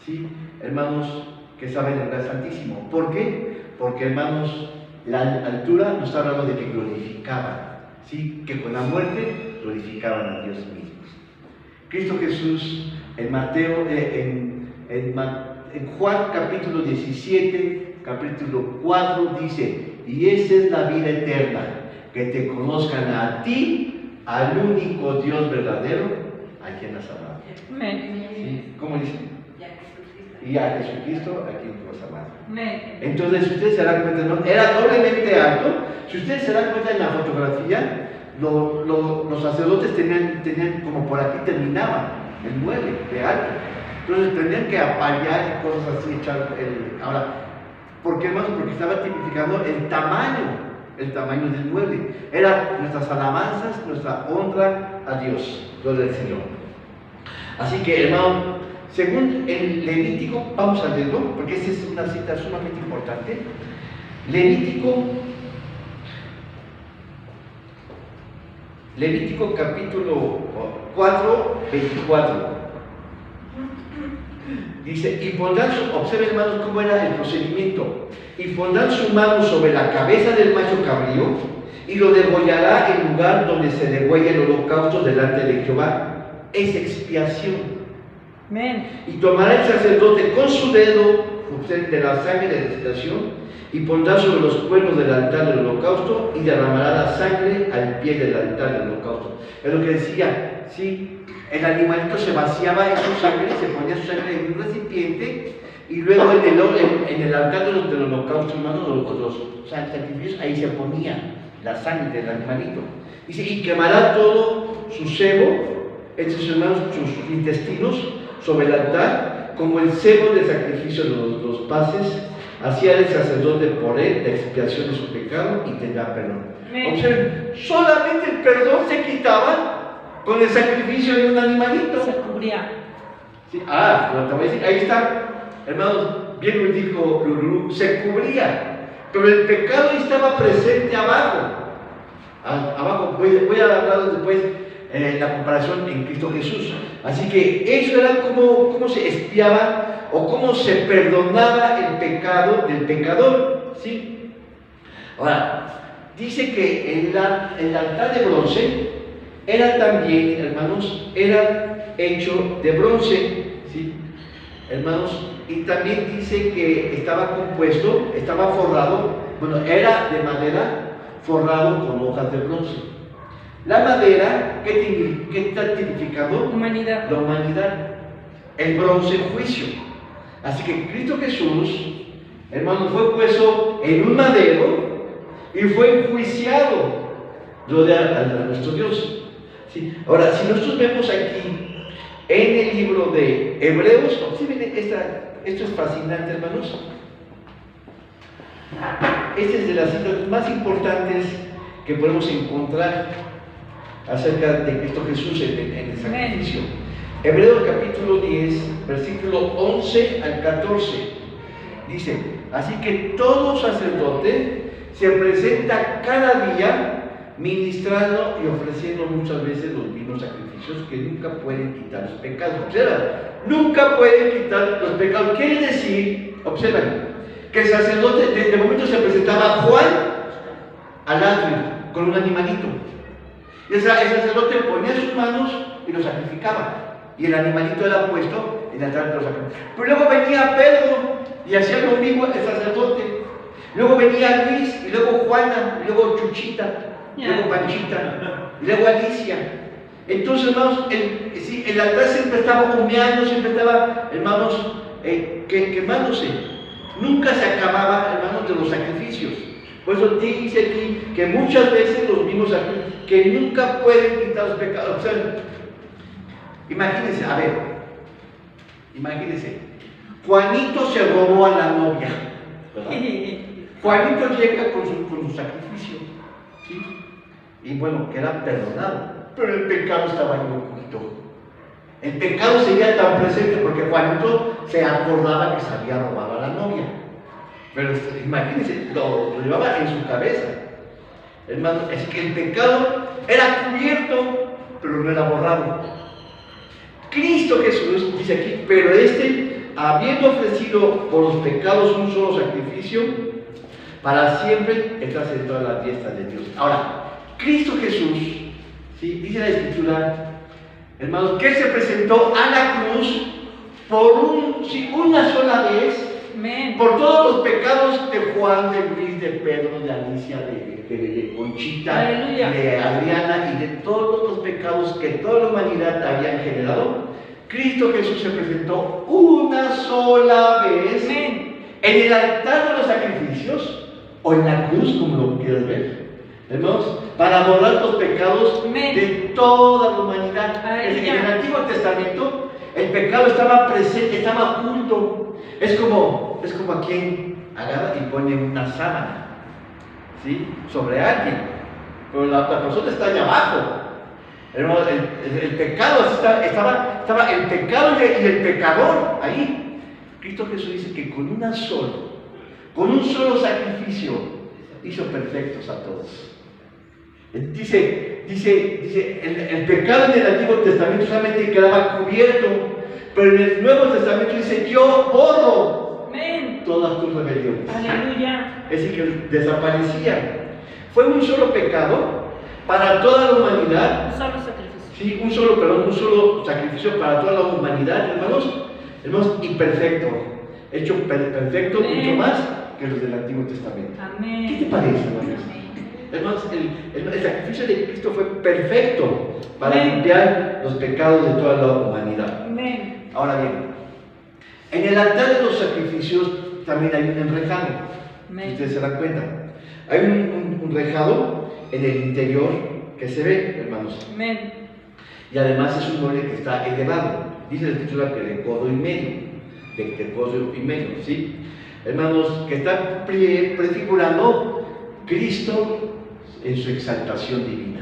¿sí? Hermanos que saben el lugar santísimo. ¿Por qué? Porque, hermanos, la altura nos está hablando de que glorificaban, ¿sí? Que con la muerte glorificaban a Dios mismos. Cristo Jesús en Mateo, en Juan capítulo 17, capítulo 4 dice: y esa es la vida eterna, que te conozcan a ti, al único Dios verdadero, a quien has amado. Amén. ¿Sí? ¿Cómo dice? Y a Jesucristo, a quien tú has amado. Amén. Entonces, si ustedes se dan cuenta, ¿no? Era doblemente alto. Si ustedes se dan cuenta en la fotografía, los sacerdotes tenían como por aquí terminaban el mueble de alto. Entonces tenían que apalear y cosas así, ahora, ¿por qué más? Porque estaba tipificando el tamaño del mueble. Eran nuestras alabanzas, nuestra honra a Dios, gloria al Señor. Así que, hermano, según el Levítico, vamos a leerlo, porque esta es una cita sumamente importante. Levítico capítulo 4, 24. Dice: y pondrán observen, hermanos, cómo era el procedimiento. Y pondrán su mano sobre la cabeza del macho cabrío y lo degollará en lugar donde se degüella el holocausto delante de Jehová. Es expiación. Amén. Y tomará el sacerdote con su dedo de la sangre de la expiación y pondrá sobre los cuernos del altar del holocausto y derramará la sangre al pie del altar del holocausto. Es lo que decía, ¿sí? El animalito se vaciaba en su sangre, se ponía su sangre en un recipiente y luego en el altar del holocausto, hermanos, los sacrificios, ahí se ponía la sangre del animalito. Dice: y quemará todo su sebo, entre sus hermanos, sus intestinos, sobre el altar, como el sebo del sacrificio de los paces. Hacía el sacerdote por él la expiación de su pecado y tendrá perdón. Observen, solamente el perdón se quitaba con el sacrificio de un animalito. Se cubría. Sí, bueno, te voy a decir, ahí está, hermanos, bien lo dijo Lulú, se cubría, pero el pecado estaba presente abajo. Abajo, voy a hablar después la comparación en Cristo Jesús. Así que eso era cómo se expiaba o cómo se perdonaba el pecado del pecador, ¿sí? Ahora, dice que el altar de bronce era también, hermanos, era hecho de bronce, ¿sí? Hermanos, y también dice que estaba compuesto, estaba forrado, era de madera, forrado con hojas de bronce. La madera, ¿qué está tipificando? Humanidad. La humanidad. El bronce, juicio. Así que Cristo Jesús, hermanos, fue puesto en un madero y fue enjuiciado, a nuestro Dios. ¿Sí? Ahora, si nosotros vemos aquí en el libro de Hebreos, observen esto es fascinante, hermanos. Esta es de las citas más importantes que podemos encontrar acerca de Cristo Jesús en el sacrificio. Hebreos capítulo 10, versículo 11 al 14, dice: así que todo sacerdote se presenta cada día ministrando y ofreciendo muchas veces los mismos sacrificios que nunca pueden quitar los pecados. Observa, nunca pueden quitar los pecados. Quiere decir, observen, que el sacerdote de momento se presentaba Juan al atrio con un animalito. Y el sacerdote ponía sus manos y lo sacrificaba. Y el animalito era puesto en el altar de los sacrificios. Pero luego venía Pedro y hacía lo mismo el sacerdote. Luego venía Luis, y luego Juana, y luego Chuchita, y luego Panchita, y luego Alicia. Entonces, hermanos, el altar siempre estaba humeando, siempre estaba, hermanos, quemándose. Nunca se acababa, hermanos, de los sacrificios. Por eso dice aquí que muchas veces los mismos sacrificios, que nunca pueden quitar los pecados. O sea, imagínense, imagínense, Juanito se robó a la novia, ¿verdad? Juanito llega con su sacrificio, ¿sí? Y bueno, queda perdonado, pero el pecado estaba ahí oculto. El pecado seguía tan presente porque Juanito se acordaba que se había robado a la novia. Pero imagínense, lo llevaba en su cabeza. Hermano, es que el pecado era cubierto, pero no era borrado. Cristo Jesús, dice aquí, pero habiendo ofrecido por los pecados un solo sacrificio, para siempre está sentado en la diestra de Dios. Ahora, Cristo Jesús, ¿sí? Dice la Escritura, hermanos, que Él se presentó a la cruz una sola vez, Amén. por todos los pecados de Juan, de Luis, de Pedro, de Alicia, de Conchita, Aleluya. de Adriana y de todos los pecados que toda la humanidad habían generado. Cristo Jesús se presentó una sola vez Amén. en el altar de los sacrificios o en la cruz, como lo quieras ver, hermanos, para borrar los pecados Amén. de toda la humanidad. Aleluya. En el Antiguo Testamento el pecado estaba presente, estaba oculto. Es como a quien agarra y pone una sábana, ¿sí?, sobre alguien, pero la persona está allá abajo. Hermano, el pecado estaba el pecado y el pecador ahí. Cristo Jesús dice que con un solo sacrificio hizo perfectos a todos. Dice, el pecado en el Antiguo Testamento solamente quedaba cubierto, pero en el Nuevo Testamento dice, yo borro Amén. todas tus rebeliones. Aleluya. Es decir, que desaparecían. Fue un solo pecado para toda la humanidad. Un solo sacrificio. Sí, un solo sacrificio para toda la humanidad, hermanos, y perfecto. Hecho perfecto, Amén. mucho más que los del Antiguo Testamento. Amén. ¿Qué te parece, hermanos? Hermanos, el sacrificio de Cristo fue perfecto para Amén. limpiar los pecados de toda la humanidad. Amén. Ahora bien, en el altar de los sacrificios también hay un enrejado. Amén. Si ustedes se dan cuenta, hay un rejado en el interior que se ve, hermanos. Amén. Y además es un mueble que está elevado. Dice la Escritura que de codo y medio. De codo y medio, ¿sí? Hermanos, que está prefigurando Cristo en su exaltación divina.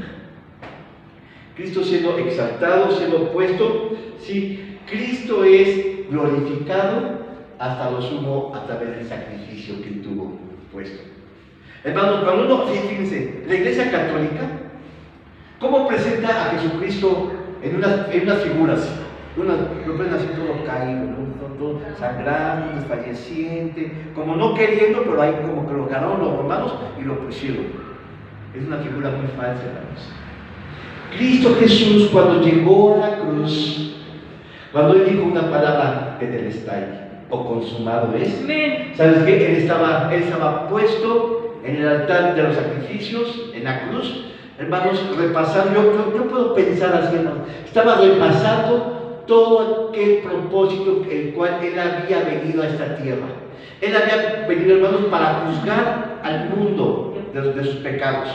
Cristo siendo exaltado, siendo puesto, ¿sí? Cristo es glorificado hasta lo sumo a través del sacrificio que tuvo puesto. Hermanos, cuando uno, fíjense, la Iglesia Católica, ¿cómo presenta a Jesucristo en unas figuras? Lo ven así todo caído, ¿no? Todo sangrando, desfalleciente, como no queriendo, pero ahí como que lo ganaron los romanos y lo pusieron. Es una figura muy falsa, hermanos. Cristo Jesús, cuando llegó a la cruz, cuando Él dijo una palabra tetelestai, o consumado es, Amén. ¿sabes qué? Él estaba puesto en el altar de los sacrificios, en la cruz, hermanos, repasando. Yo puedo pensar así, hermanos. Estaba repasando todo aquel propósito el cual Él había venido a esta tierra. Él había venido, hermanos, para juzgar al mundo de sus pecados.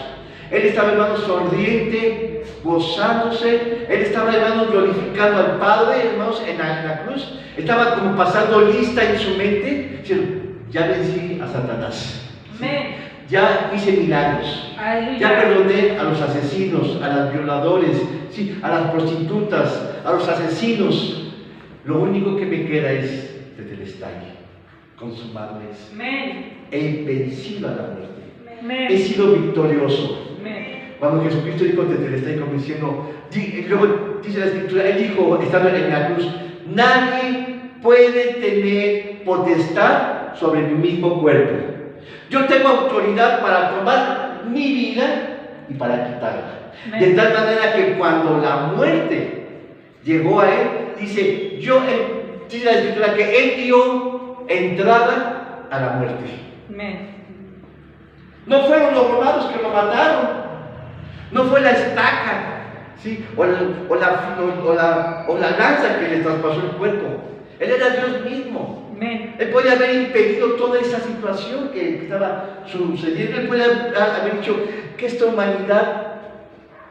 Él estaba, hermanos, sonriente, gozándose. Él estaba, hermanos, glorificando al Padre, hermanos, en la cruz. Estaba como pasando lista en su mente, diciendo, ya vencí a Satanás. Amén. Ya hice milagros. Aleluya. Ya perdoné a los asesinos, a los violadores, sí, a las prostitutas, a los asesinos. Lo único que me queda es tetelestai. Consumado es. Amén. He vencido a la muerte. He Amén. sido victorioso. Amén. Cuando Jesucristo dijo tetelestai, como diciendo, luego dice la Escritura, Él dijo, estando en la cruz, nadie puede tener potestad sobre mi mismo cuerpo. Yo tengo autoridad para tomar mi vida y para quitarla. Amén. De tal manera que cuando la muerte llegó a Él, dice la Escritura que Él dio entrada a la muerte. Amén. No fueron los romanos que lo mataron, no fue la estaca, ¿sí? o la lanza que le traspasó el cuerpo. Él era Dios mismo. Amén. Él podía haber impedido toda esa situación que estaba sucediendo. Él podía haber dicho que esta humanidad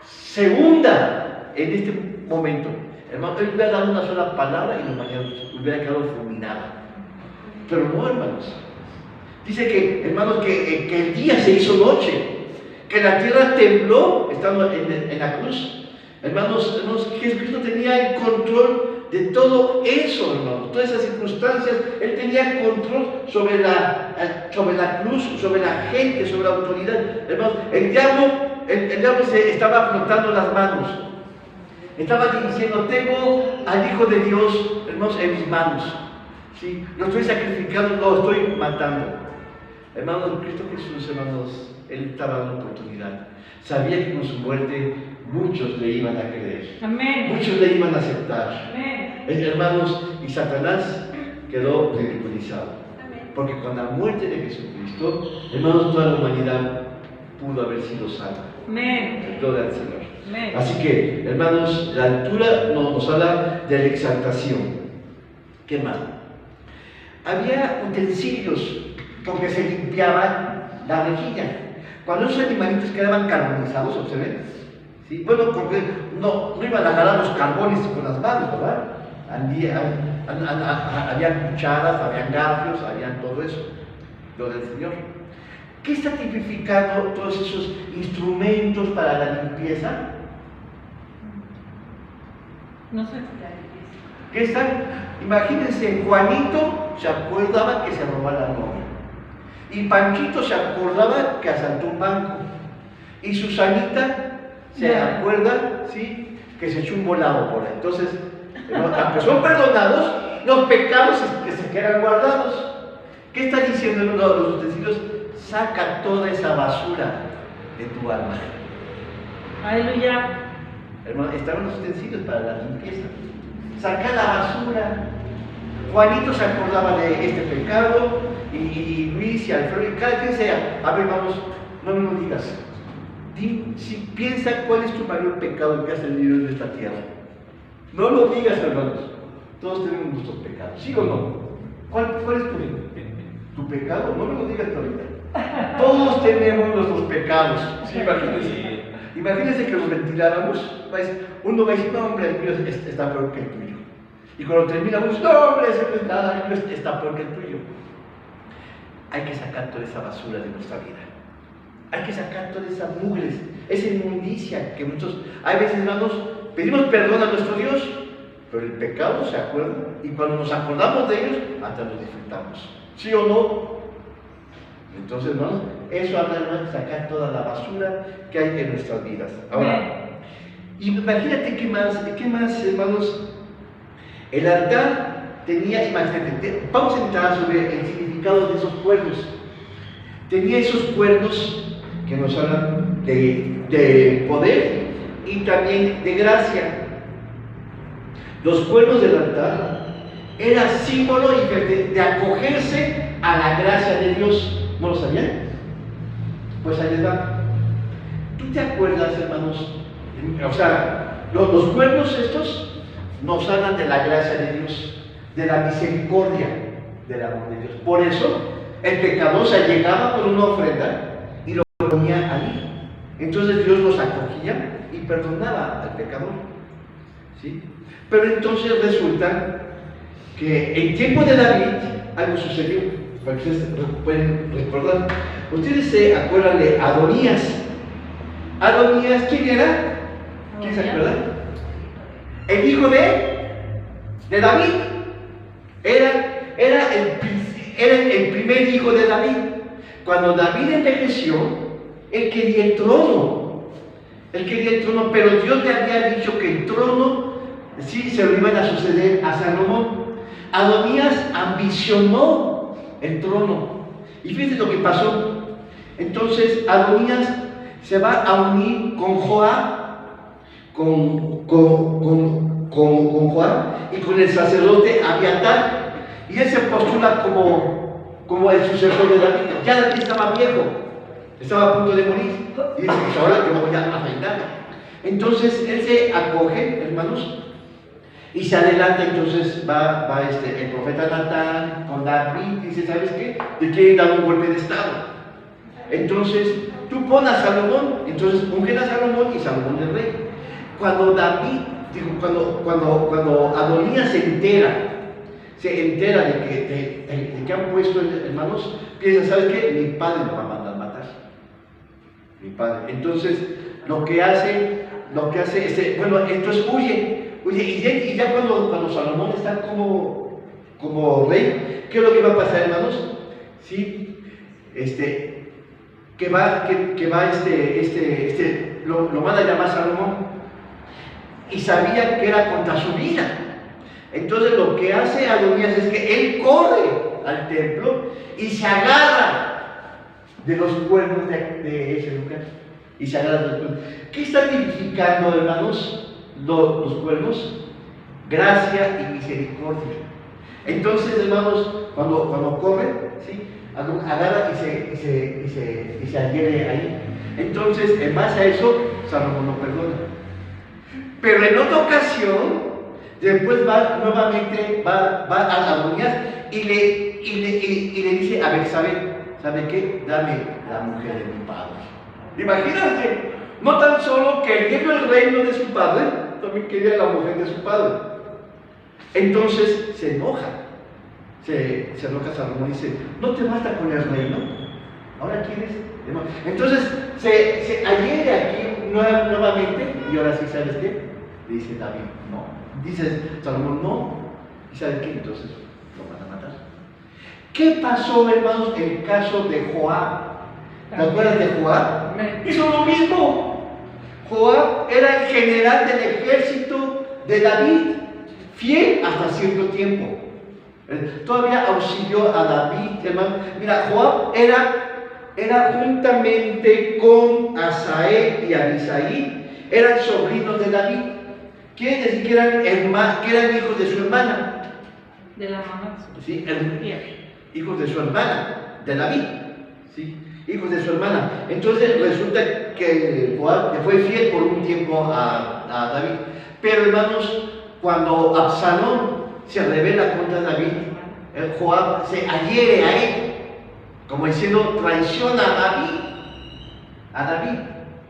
se hunda en este momento. Hermano, Él hubiera dado una sola palabra y la humanidad hubiera quedado fulminada. Pero no, hermanos. Dice que, hermanos, que el día se hizo noche, que la tierra tembló estando en la cruz. Hermanos, Jesucristo tenía el control de todo eso, hermanos, todas esas circunstancias. Él tenía control sobre la cruz, sobre la gente, sobre la autoridad. Hermanos, el diablo se estaba frotando las manos. Estaba diciendo, tengo al Hijo de Dios, hermanos, en mis manos. ¿Sí? Lo estoy sacrificando, lo estoy matando. Hermanos, Cristo Jesús, hermanos, Él estaba dando oportunidad. Sabía que con su muerte muchos le iban a creer. Amén. Muchos le iban a aceptar. Amén. Hermanos, y Satanás quedó ridiculizado. Porque con la muerte de Jesucristo, hermanos, toda la humanidad pudo haber sido salva. Amén. Gloria al Señor. Amén. Así que, hermanos, la altura nos habla de la exaltación. ¿Qué más? Había utensilios con que se limpiaba la rejilla. Cuando esos animalitos quedaban carbonizados, observen, ¿sí? Bueno, porque no iban a jalar los carbones con las manos, ¿verdad? Habían cucharas, habían garfios, habían todo eso. Lo del Señor. ¿Qué está tipificando todos esos instrumentos para la limpieza? No sé. ¿Qué están? Imagínense, Juanito se acordaba que se robaba la novia. Y Panchito se acordaba que asaltó un banco. Y Susanita se acuerda, ¿sí?, que se echó un volado por ahí. Entonces, aunque son perdonados, los pecados que se quedan guardados. ¿Qué está diciendo uno de los utensilios? Saca toda esa basura de tu alma. Aleluya. Hermano, estaban los utensilios para la limpieza. Saca la basura. Juanito se acordaba de este pecado, y Luis y Alfredo, y cada quien sea, a ver, vamos, no me lo digas. Si piensa cuál es tu mayor pecado que has tenido en esta tierra. No lo digas, hermanos. Todos tenemos nuestros pecados, ¿sí o no? ¿Cuál es tu pecado? No me lo digas ahorita. Todos tenemos nuestros pecados. Sí, imagínense. Imagínense que los ventiláramos. Uno va a decir, no, hombre, el mío está peor que el tuyo. Y cuando terminamos, no, hombre, ese no es nada, el mío está peor que el tuyo. Hay que sacar toda esa basura de nuestra vida. Hay que sacar toda esa mugre, esa inmundicia que muchos, hay veces, hermanos, pedimos perdón a nuestro Dios, pero el pecado se acuerda, y cuando nos acordamos de ellos, hasta los disfrutamos. ¿Sí o no? Entonces, hermanos, eso habla de sacar toda la basura que hay en nuestras vidas. Ahora, imagínate qué más, hermanos, el altar tenía, imagínate, vamos a entrar sobre el significado de esos cuernos. Tenía esos cuernos que nos hablan de poder y también de gracia. Los cuernos del altar era símbolo de acogerse a la gracia de Dios. ¿No lo sabían? Pues ahí les va. ¿Tú te acuerdas, hermanos? O sea, los cuernos estos nos hablan de la gracia de Dios, de la misericordia del amor de Dios. Por eso, el pecador se llegaba con una ofrenda y lo ponía ahí. Entonces Dios los acogía y perdonaba al pecador. ¿Sí? Pero entonces resulta que en tiempo de David algo sucedió, para que ustedes pueden recordar. Ustedes se acuerdan de Adonías. Adonías, ¿quién era? ¿Quién se acuerda? El hijo de David. Era el primer hijo de David. Cuando David envejeció, él quería el trono. Pero Dios le había dicho que el trono sí se lo iban a suceder a Salomón. Adonías ambicionó el trono. Y fíjense lo que pasó. Entonces Adonías se va a unir con Joab, con Joab y con el sacerdote Abiatar. Y él se postula como el sucesor de David. Ya David estaba viejo, estaba a punto de morir. Y dice, pues ahora yo voy a reinar. Entonces él se acoge, hermanos, y se adelanta. Entonces va el profeta Natán con David y dice, ¿sabes qué? Te quieren dar un golpe de estado. Entonces tú pon a Salomón. Entonces ungen a Salomón y Salomón es rey. Cuando Adonías se entera de que han puesto, hermanos, piensa, ¿sabes qué? Mi padre lo va a mandar matar. Mi padre. Entonces, lo que hace, entonces huye, y ya cuando Salomón está como rey, ¿qué es lo que va a pasar, hermanos? Sí, lo manda a llamar Salomón. y sabía que era contra su vida. Entonces lo que hace Adonías es que él corre al templo y se agarra de los cuernos de ese lugar. Y se agarra de los cuernos. ¿Qué están significando, hermanos, los cuernos? Gracia y misericordia. Entonces, hermanos, cuando corre, ¿sí?, agarra y se adhiere ahí. Entonces, en base a eso, Salomón lo perdona. Pero en otra ocasión, después va nuevamente a Adonías y le dice a Betsabé, ¿sabe qué? Dame la mujer de mi padre. Imagínate, no tan solo queriendo el reino de su padre, también quería la mujer de su padre. Entonces se enoja. Se enoja Salomón y dice, ¿no te basta con el reino? ¿Ahora quieres? Entonces se adhiere aquí nuevamente y ahora sí, ¿sabes qué? Le dice David, no. Dice Salomón, no. ¿Y sabes qué? Entonces lo van a matar. ¿Qué pasó, hermanos, en el caso de Joab? ¿Te acuerdas de Joab? Hizo lo mismo. Joab era el general del ejército de David, fiel hasta cierto tiempo. Todavía auxilió a David, hermano. Mira, Joab era juntamente con Asael y Abisaí, eran sobrinos de David. Quiere decir que eran hijos de su hermana. De la mamá. Sí, hijos de su hermana, de David. Sí, hijos de su hermana. Entonces resulta que Joab le fue fiel por un tiempo a David. Pero, hermanos, cuando Absalón se rebela contra David, Joab se adhiere a él, como diciendo, traiciona a David,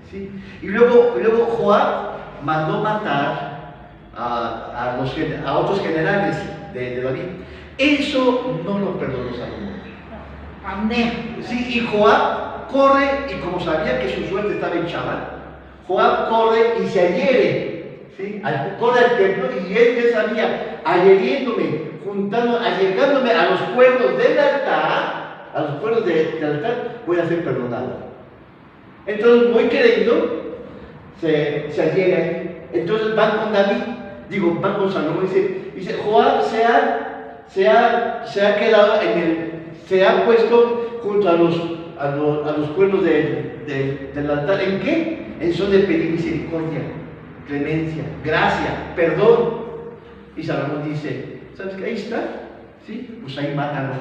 ¿sí? Y luego Joab mandó matar a otros generales de David. Eso no lo perdonó Salomón. Sí, y Joab corre, y como sabía que su suerte estaba echada, Joab corre y se adhiere, ¿sí? Corre al templo, y él ya sabía, allegándome a los cuernos del altar, voy a ser perdonado. Entonces, muy querido, se adhiere ahí. Entonces van con David, van con Salomón, y dice, Joab se ha quedado se ha puesto junto a los cuernos del altar. ¿En qué? En son de pedir misericordia, clemencia, gracia, perdón. Y Salomón dice, ¿sabes qué? Ahí está, ¿sí? Pues ahí mátalo.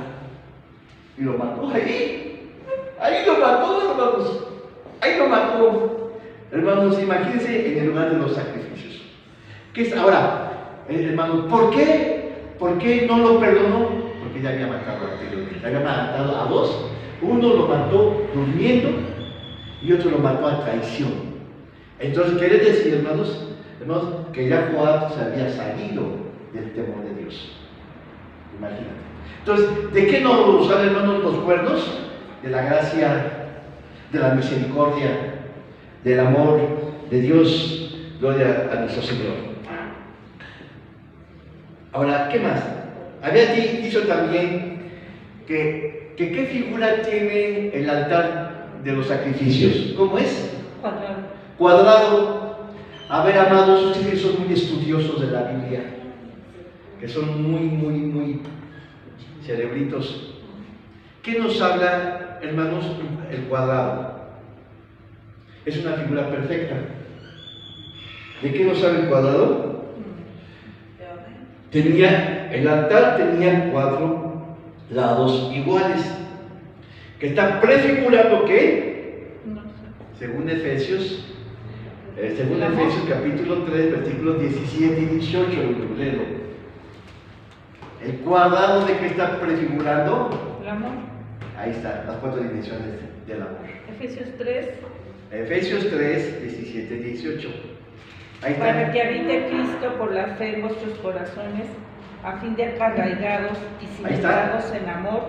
Y lo mató ahí lo mató, hermanos. Ahí lo mató. Hermanos, imagínense en el lugar de los sacrificios. ¿Qué es ahora? Hermanos, ¿por qué no lo perdonó? Porque ya había matado anteriormente. Ya había matado a dos. Uno lo mató durmiendo y otro lo mató a traición. Entonces, quiere decir, hermanos, que ya Joab se había salido del temor de Dios. Imagínate. Entonces, ¿de qué nos usan, hermanos, los cuernos? De la gracia, de la misericordia, del amor de Dios. Gloria a nuestro Señor. Ahora, ¿qué más? Había dicho también que ¿qué figura tiene el altar de los sacrificios? ¿Cómo es? Cuadrado. A ver, amados, ustedes son muy estudiosos de la Biblia, que son muy cerebritos. ¿Qué nos habla, hermanos, el cuadrado? Es una figura perfecta. ¿De qué nos habla el cuadrado? El altar tenía 4 lados iguales, que está prefigurando ¿qué? No sé. Según Efesios capítulo 3, versículos 17 y 18, el cuadrado de que está prefigurando el amor. Ahí está, las 4 dimensiones del amor. Efesios 3, 17 y 18. Ahí está. Para que habite Cristo por la fe en vuestros corazones, a fin de que arraigados y cimentados en amor,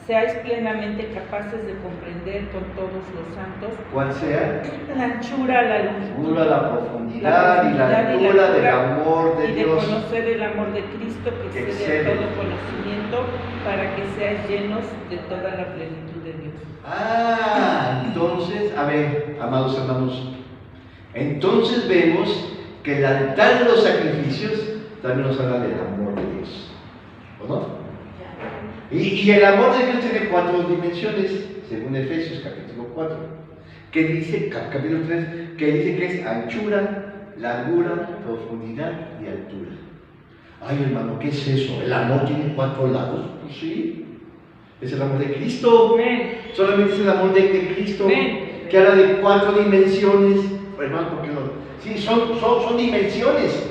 seáis plenamente capaces de comprender con todos los santos cuál sea la anchura, la longitud, la profundidad y la altura del amor de y Dios, de conocer el amor de Cristo que excede a todo conocimiento, para que seáis llenos de toda la plenitud de Dios. Entonces, a ver, amados hermanos, entonces vemos que el altar de los sacrificios también nos habla del amor de Dios, ¿o no? Y el amor de Dios tiene 4 dimensiones, según Efesios capítulo 4, que dice, capítulo 3, que dice que es anchura, largura, profundidad y altura. Ay, hermano, ¿qué es eso? ¿El amor tiene 4 lados? Pues sí, es el amor de Cristo. Amén. Solamente es el amor de Cristo. Amén. Que habla de 4 dimensiones. Hermano, ¿por qué no? Sí, son dimensiones.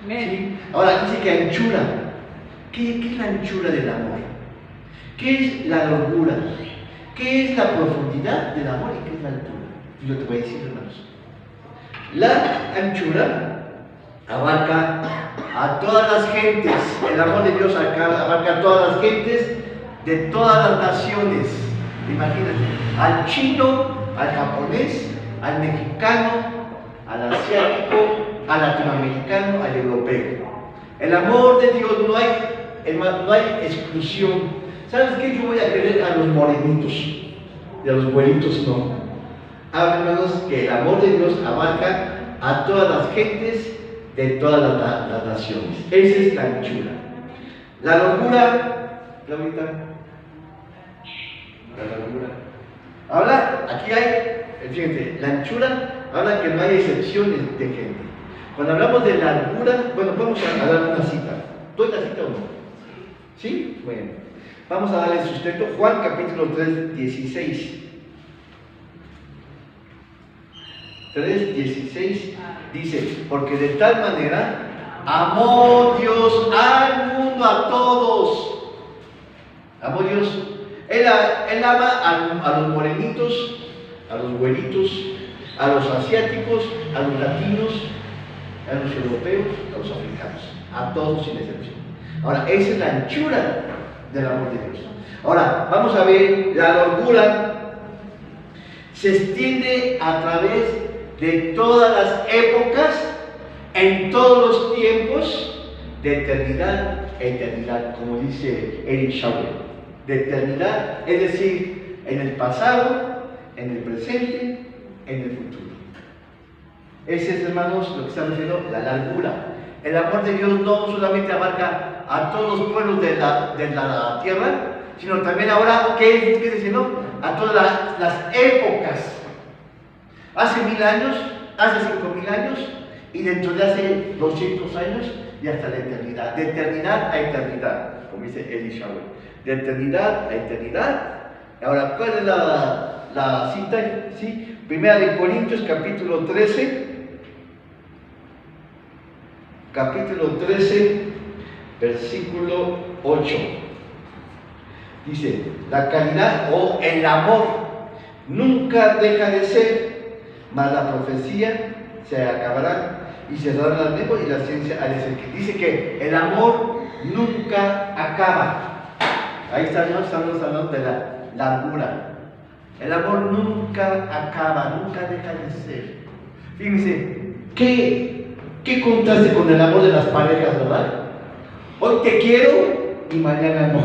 Amén. ¿Sí? Ahora dice que anchura. ¿Qué es la anchura del amor? ¿Qué es la locura? ¿Qué es la profundidad del amor y qué es la altura? Yo te voy a decir, hermanos. La anchura abarca a todas las gentes. El amor de Dios abarca a todas las gentes de todas las naciones. Imagínate, al chino, al japonés, al mexicano, al asiático, al latinoamericano, al europeo. El amor de Dios no hay exclusión. ¿Sabes qué? Yo voy a querer a los morenitos y a los güeritos no. Hermanos, que el amor de Dios abarca a todas las gentes de todas las naciones. Esa es la anchura. La locura, Claudita, la locura. Habla, aquí hay, fíjate, la anchura habla que no hay excepciones de gente. Cuando hablamos de largura, bueno, vamos a dar una cita. ¿Doy la cita o no? ¿Sí? Bueno, vamos a darle sustento. Juan capítulo 3, 16. 3:16 dice, porque de tal manera amó Dios al mundo, a todos. Amó Dios. Él ama a los morenitos, a los güeritos, a los asiáticos, a los latinos, a los europeos, a los africanos, a todos sin excepción. Ahora, esa es la anchura del amor de Dios. Ahora, vamos a ver, la locura se extiende a través de todas las épocas, en todos los tiempos, de eternidad a eternidad, como dice Eric Schauer. De eternidad, es decir, en el pasado, en el presente, en el futuro. Ese es, hermanos, lo que está diciendo la largura. El amor de Dios no solamente abarca a todos los pueblos de la tierra, sino también ahora, ¿qué es diciendo? A todas las épocas. Hace 1000 años, hace 5000 años, y dentro de hace 200 años, y hasta la eternidad. De eternidad a eternidad, como dice Eli Schauer. De eternidad a eternidad. Ahora, ¿cuál es la cita? ¿Sí? Primera de Corintios, capítulo 13. Capítulo 13, versículo 8. Dice, la caridad o el amor nunca deja de ser, mas la profecía se acabará y se darán las lenguas y la ciencia ha de ser. Dice que el amor nunca acaba. Ahí estamos hablando de la largura. El amor nunca acaba, nunca deja de ser. Fíjense, ¿qué contraste con el amor de las parejas, verdad? Hoy te quiero y mañana no.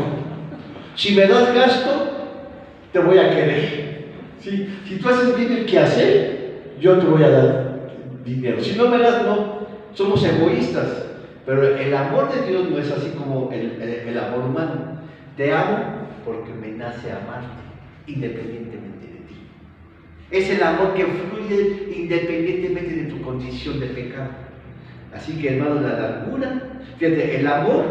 Si me das gasto, te voy a querer. ¿Sí? Si tú haces bien el quehacer, yo te voy a dar dinero. Si no me das, no. Somos egoístas. Pero el amor de Dios no es así como el amor humano. Te amo porque me nace amarte, independientemente de ti. Es el amor que fluye independientemente de tu condición de pecado. Así que, hermanos, la largura, fíjate, el amor,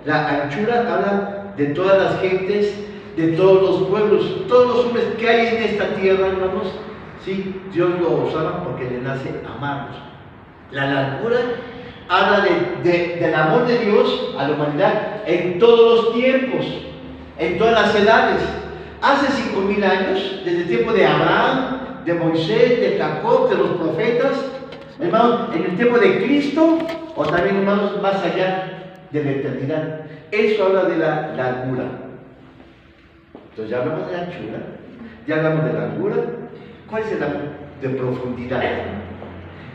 la anchura habla de todas las gentes, de todos los pueblos, todos los hombres que hay en esta tierra, hermanos. Sí, Dios los ama porque le nace amarlos. La largura habla del amor de Dios a la humanidad en todos los tiempos, en todas las edades. Hace 5000 años, desde el tiempo de Abraham, de Moisés, de Jacob, de los profetas, hermanos, en el tiempo de Cristo, o también, hermanos, más allá de la eternidad. Eso habla de la largura. Entonces ya hablamos de anchura, ya hablamos de largura. ¿Cuál es el amor de profundidad?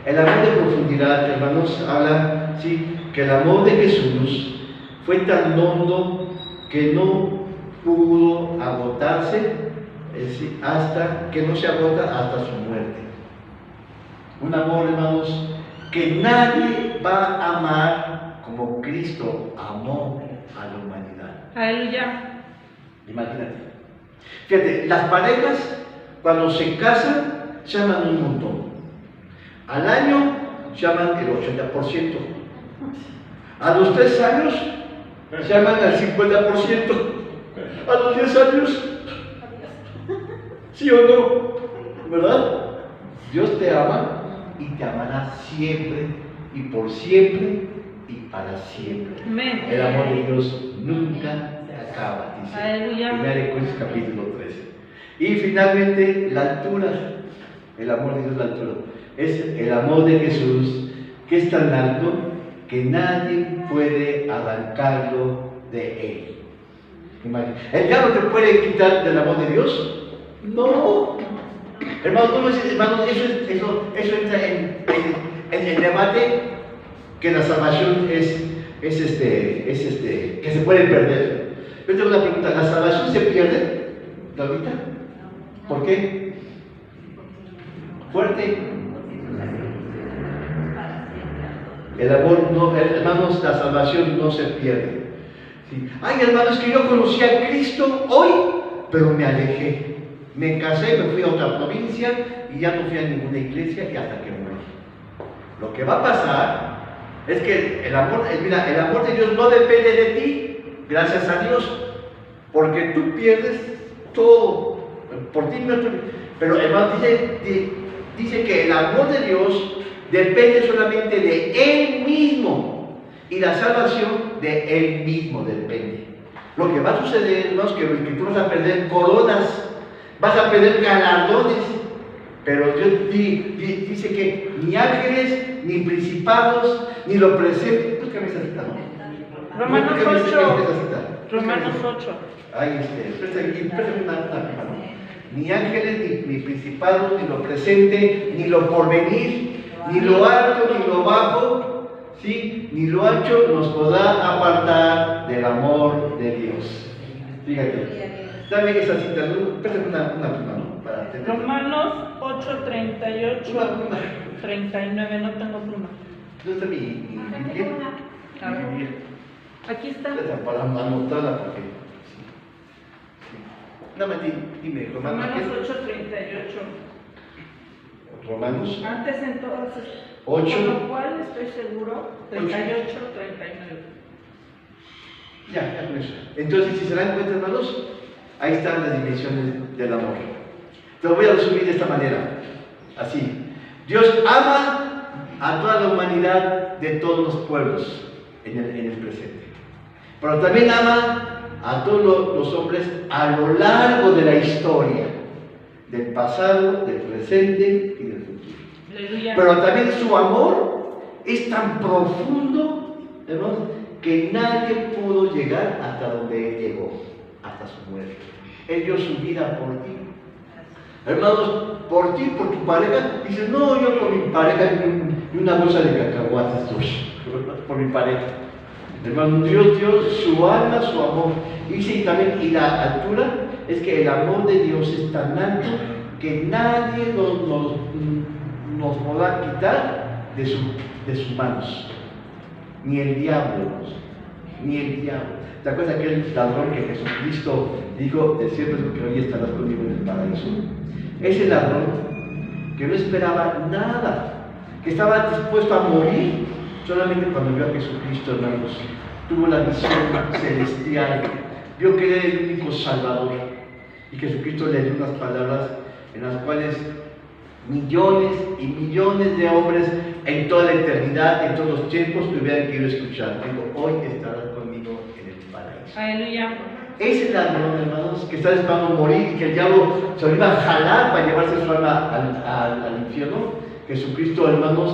El amor de profundidad, hermanos, habla, sí, que el amor de Jesús fue tan hondo que no pudo agotarse, es decir, hasta que no se agota hasta su muerte. Un amor, hermanos, que nadie va a amar como Cristo amó a la humanidad. Aleluya. Imagínate. Fíjate, las parejas cuando se casan llaman un montón. Al año llaman el 80%. A los 3 años llaman al 50%. A los 10 años, ¿sí o no? ¿Verdad? Dios te ama y te amará siempre y por siempre y para siempre. Amén. El amor de Dios nunca se acaba, dice. Aleluya. 1 Corintios capítulo 13. Y finalmente, la altura. El amor de Dios, la altura. Es el amor de Jesús, que es tan alto que nadie puede arrancarlo de él. Imagínate. ¿El diablo te puede quitar del amor de Dios? No. Hermanos, eso entra en el debate que la salvación que se puede perder. Yo tengo una pregunta: ¿la salvación se pierde, Laurita? ¿Por qué? Fuerte. El amor no, hermanos, la salvación no se pierde. ¿Sí? Ay, hermanos, que yo conocí a Cristo hoy, pero me alejé. Me casé, me fui a otra provincia y ya no fui a ninguna iglesia y hasta que morí. Lo que va a pasar es que el amor de Dios no depende de ti, gracias a Dios, porque tú pierdes todo. Por ti no. Pero hermano, dice que el amor de Dios depende solamente de Él mismo y la salvación de Él mismo depende. Lo que va a suceder, hermanos, que tú vas a perder coronas, vas a perder galardones, pero Dios dice que ni ángeles, ni principados, ni lo presente. Búscame esa cita, ¿no? Romanos 8. Romanos 8. Ay, préstame una mano. Ni ángeles, ni principados, ni lo presente, ni lo porvenir, ni lo alto, ni lo bajo, ¿sí? Ni lo ancho nos podrá apartar del amor de Dios. Fíjate. Dame esa cita, préstame una pluma, ¿no? Para tener. Romanos 8, 38, 39, no tengo pluma. ¿Dónde está mi bien? Aquí está. Para anotarla, porque. Dame, dime, Romanos 8, 38. Romanos. Antes entonces. 8. Con lo cual estoy seguro, 38, 39. Ya con eso. Entonces, si se dan cuenta, hermanos, ahí están las dimensiones del amor. Te lo voy a resumir de esta manera, así. Dios ama a toda la humanidad de todos los pueblos en el presente. Pero también ama a todos los hombres a lo largo de la historia, del pasado, del presente y del futuro. Aleluya. Pero también su amor es tan profundo, hermanos, que nadie pudo llegar hasta donde Él llegó, hasta su muerte. Él dio su vida por ti. Hermanos, por ti, por tu pareja. Dices, no, yo por mi pareja y una bolsa de cacahuates, por mi pareja. Hermano, Dios dio su alma, su amor. Y también, la altura es que el amor de Dios es tan alto que nadie nos podrá quitar de sus manos. Ni el diablo, ni el diablo. ¿Te acuerdas de aquel ladrón que Jesucristo dijo, de cierto es que hoy estarás conmigo en el paraíso? Ese ladrón que no esperaba nada, que estaba dispuesto a morir, solamente cuando vio a Jesucristo, hermanos, tuvo la visión celestial, vio que era el único Salvador. Y Jesucristo le dio unas palabras en las cuales millones y millones de hombres en toda la eternidad, en todos los tiempos, te hubieran querido escuchar. Digo, hoy estarás conmigo en el paraíso. Aleluya. Ese ladrón, hermanos, que está esperando morir y que el diablo se lo iba a jalar para llevarse su alma al infierno, Jesucristo, hermanos,